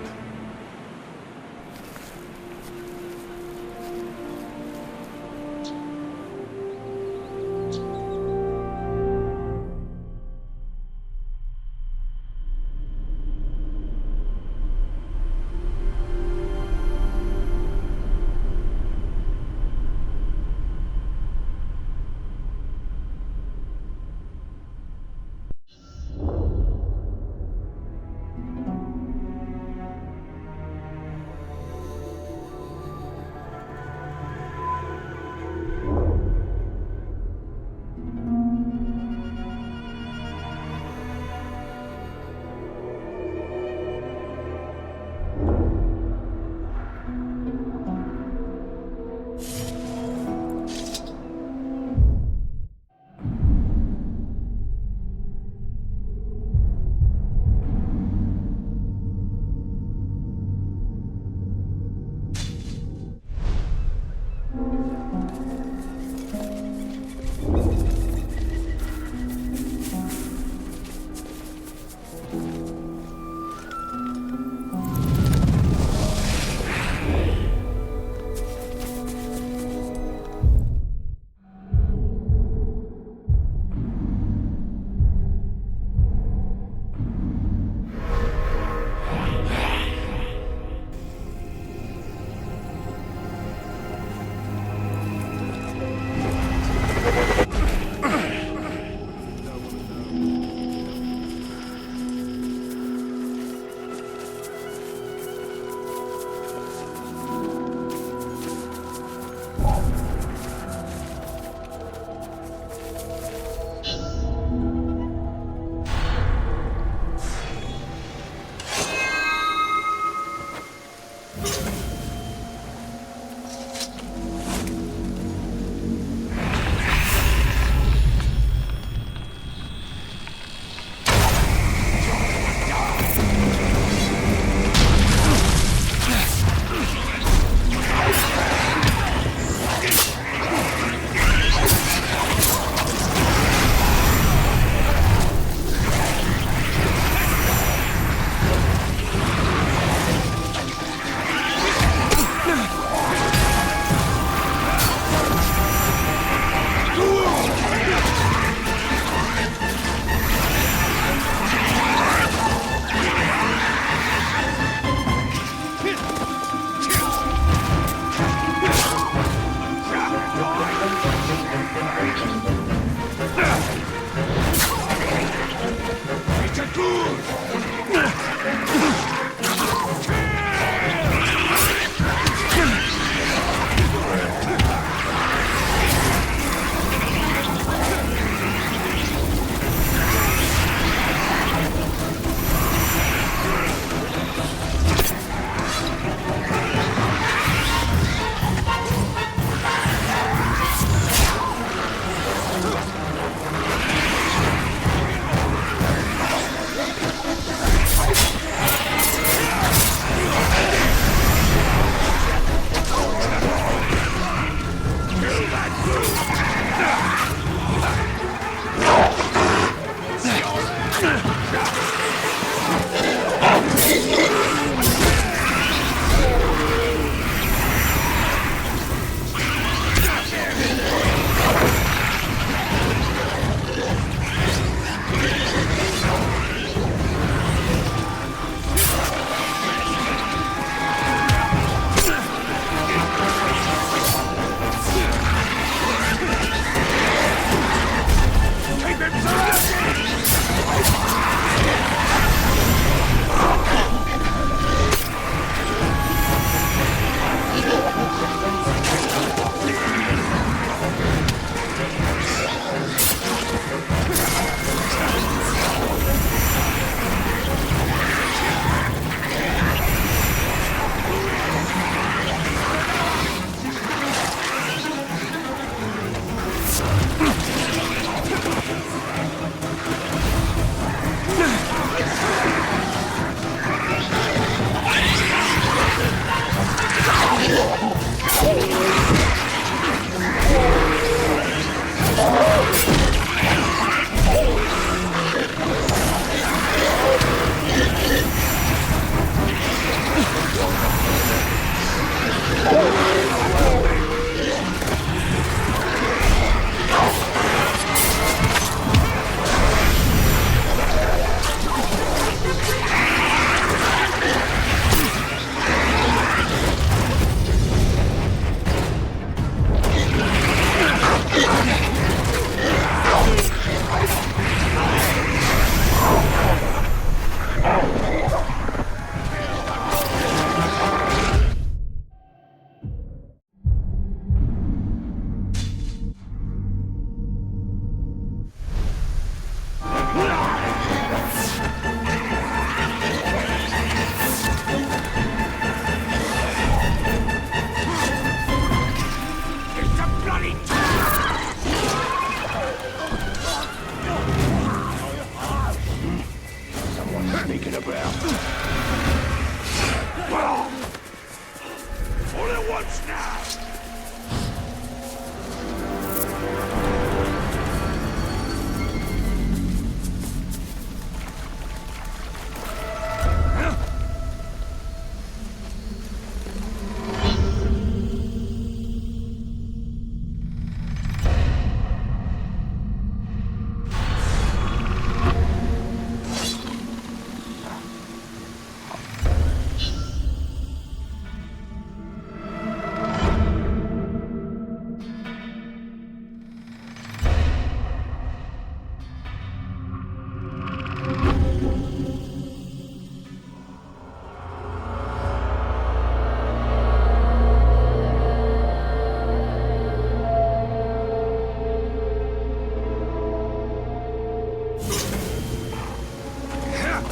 close now.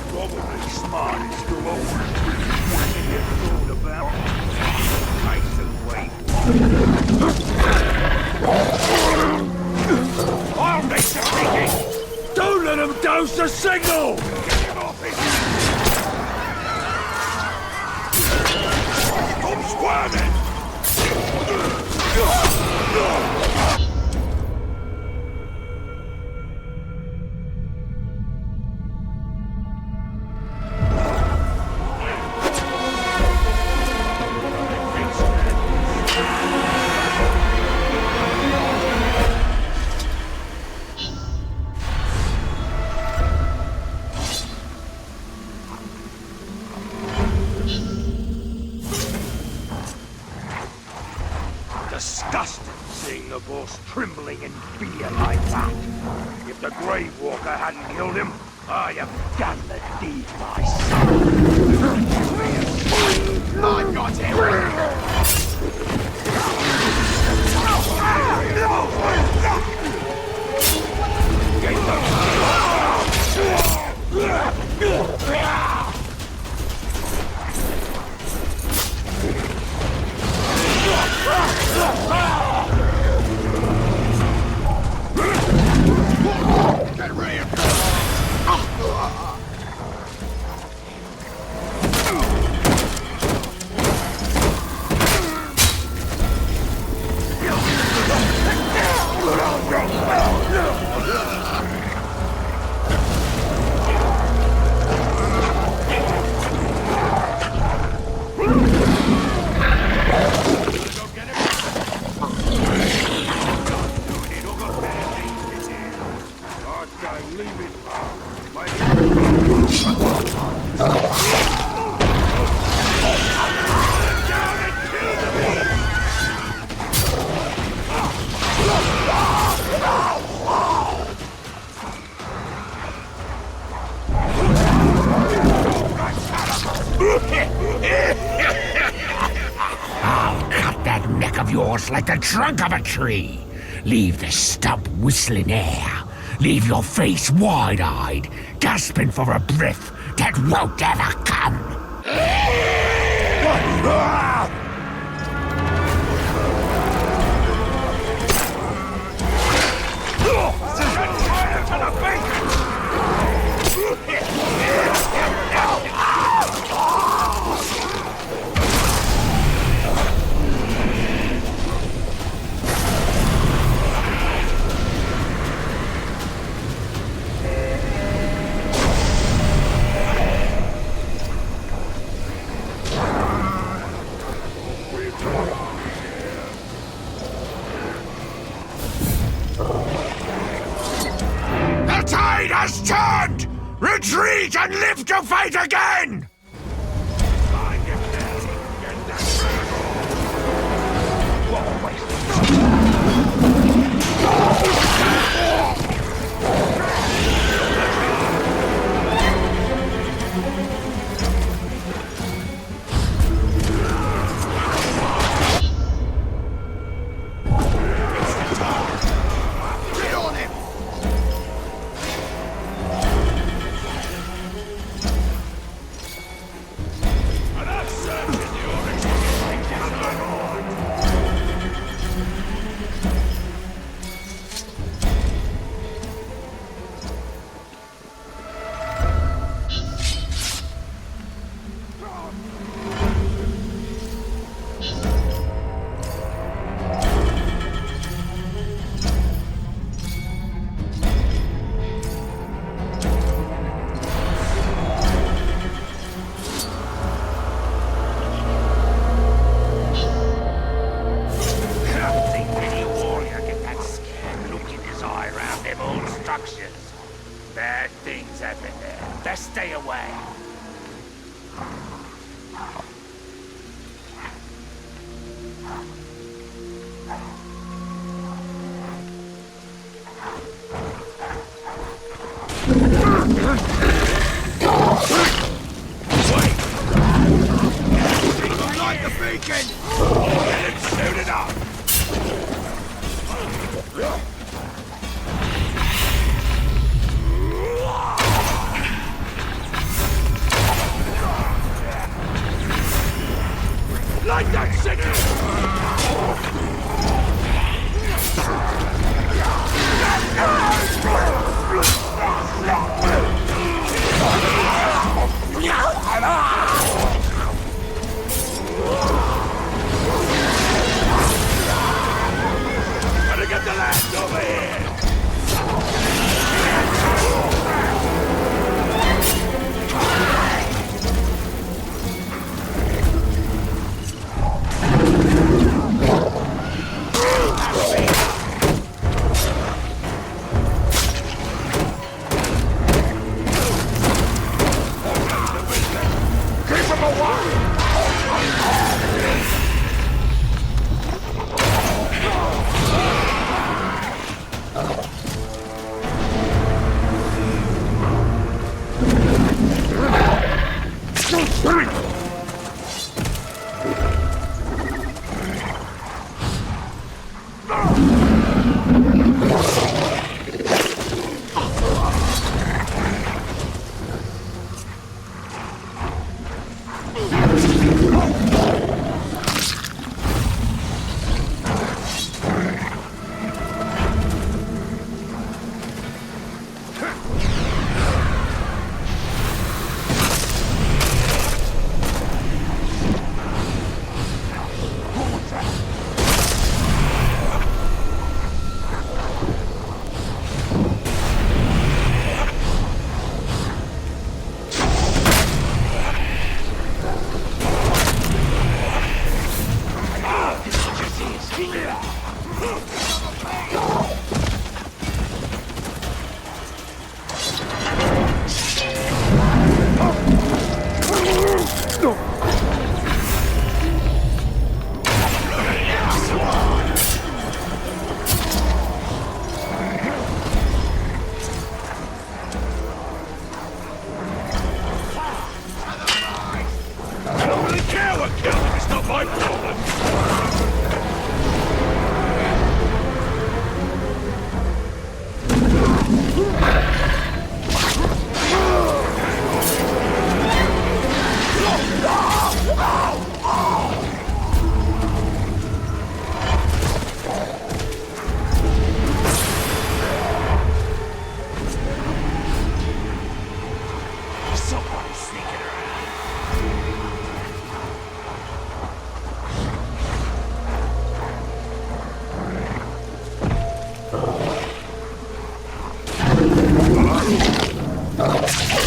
Probably smartest of all. What you thought about? Nice and wait. I'll make the thinking! Don't let him dose the signal! Get him off it! Stop squirming! Disgusting seeing the boss trembling in fear like that. If the Grave Walker hadn't killed him, I'd have done the deed myself. I got Get ready! I'll cut that neck of yours like the trunk of a tree. Leave the stump whistling air. Leave your face wide-eyed, gasping for a breath that won't ever come. The tide has turned! Retreat and live to fight again! speaking! Get him suited up! Light that signal! Gotta get the lads over here!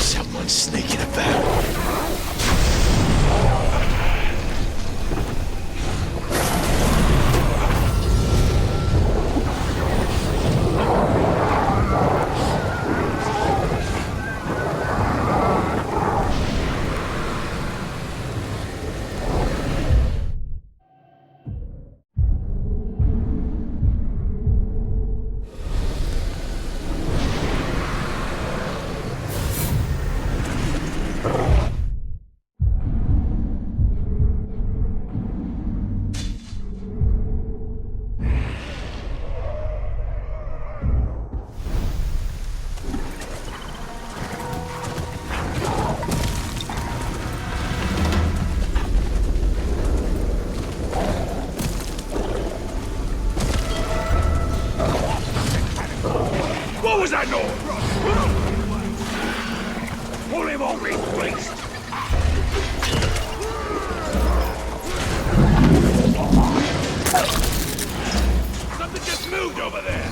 Someone's sneaking about. What was that noise? Pull him off his waist! Something just moved over there!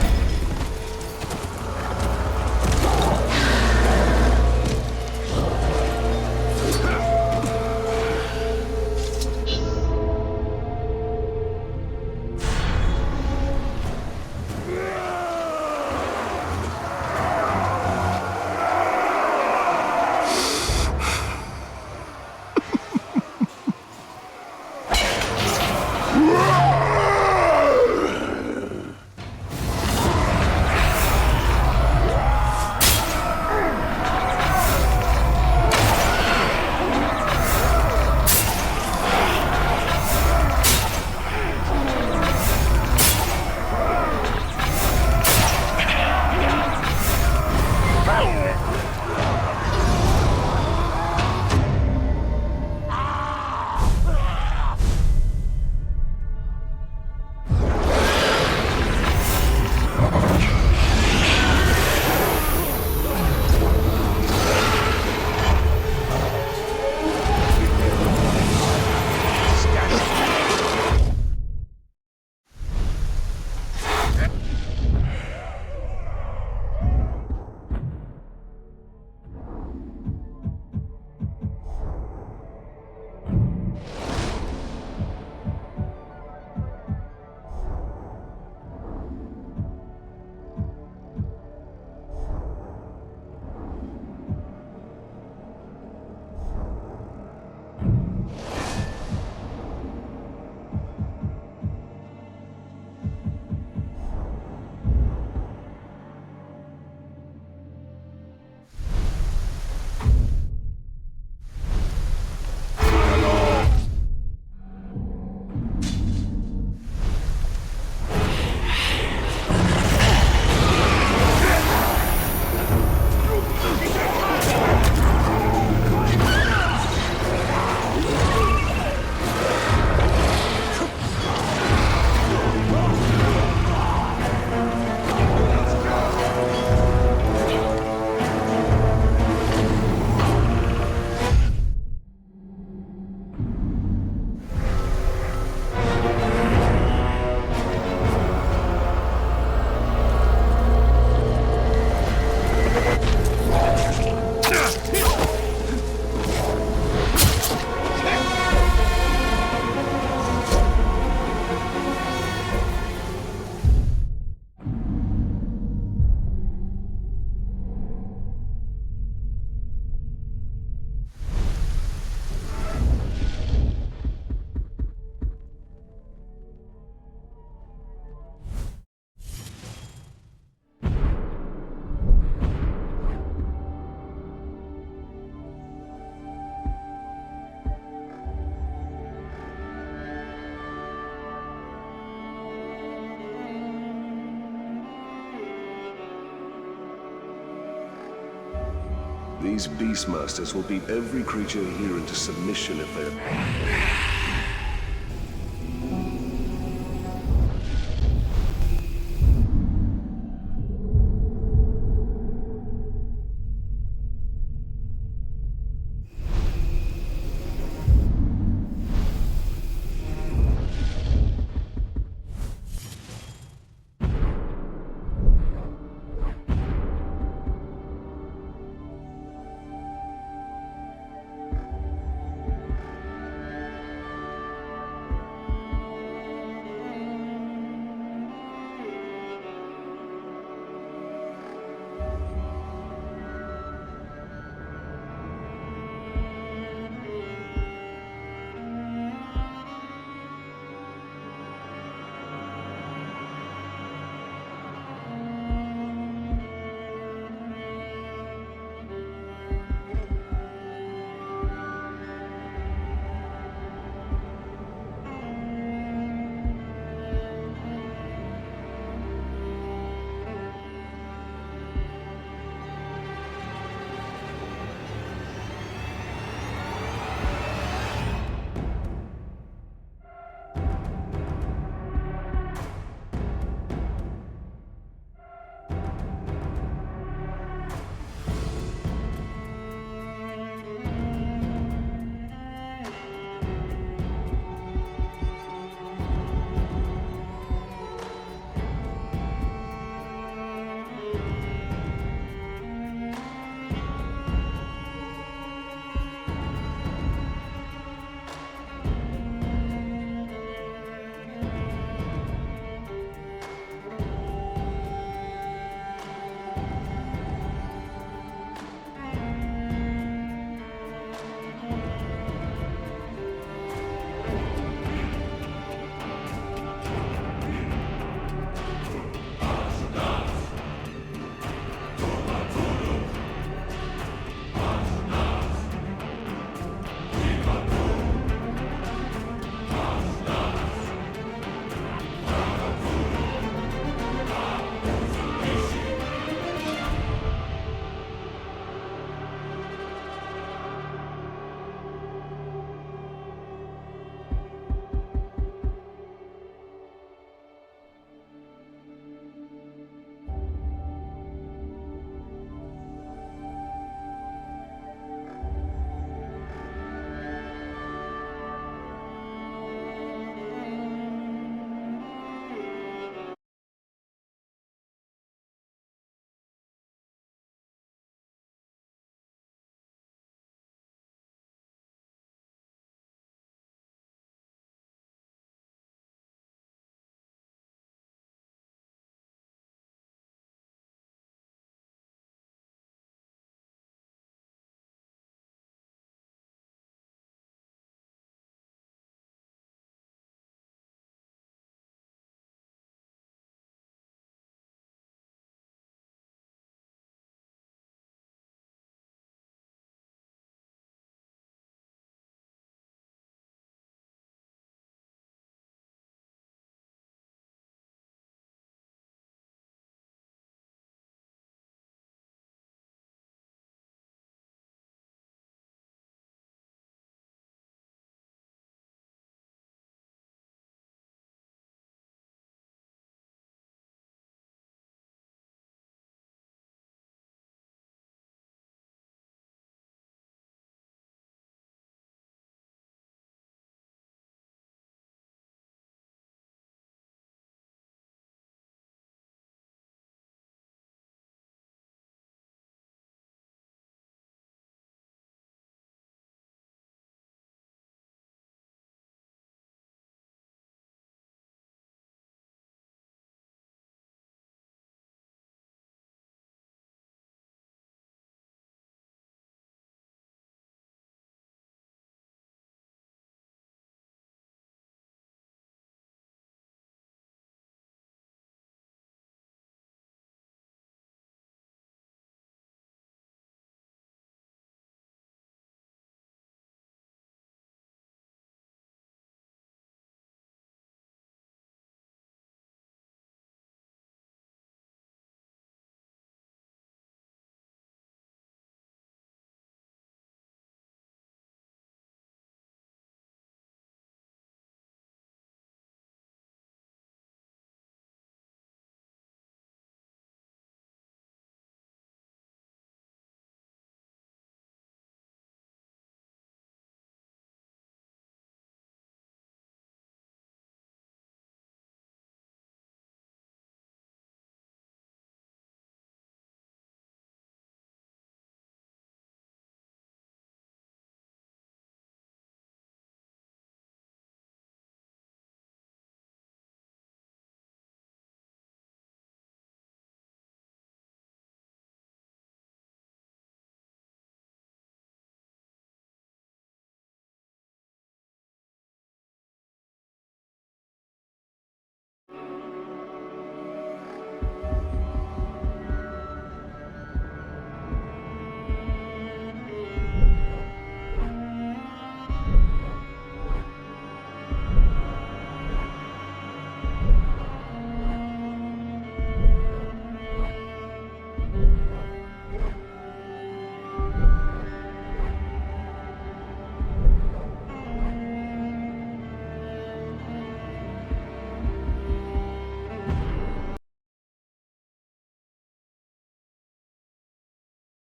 These Beastmasters will beat every creature here into submission if they're...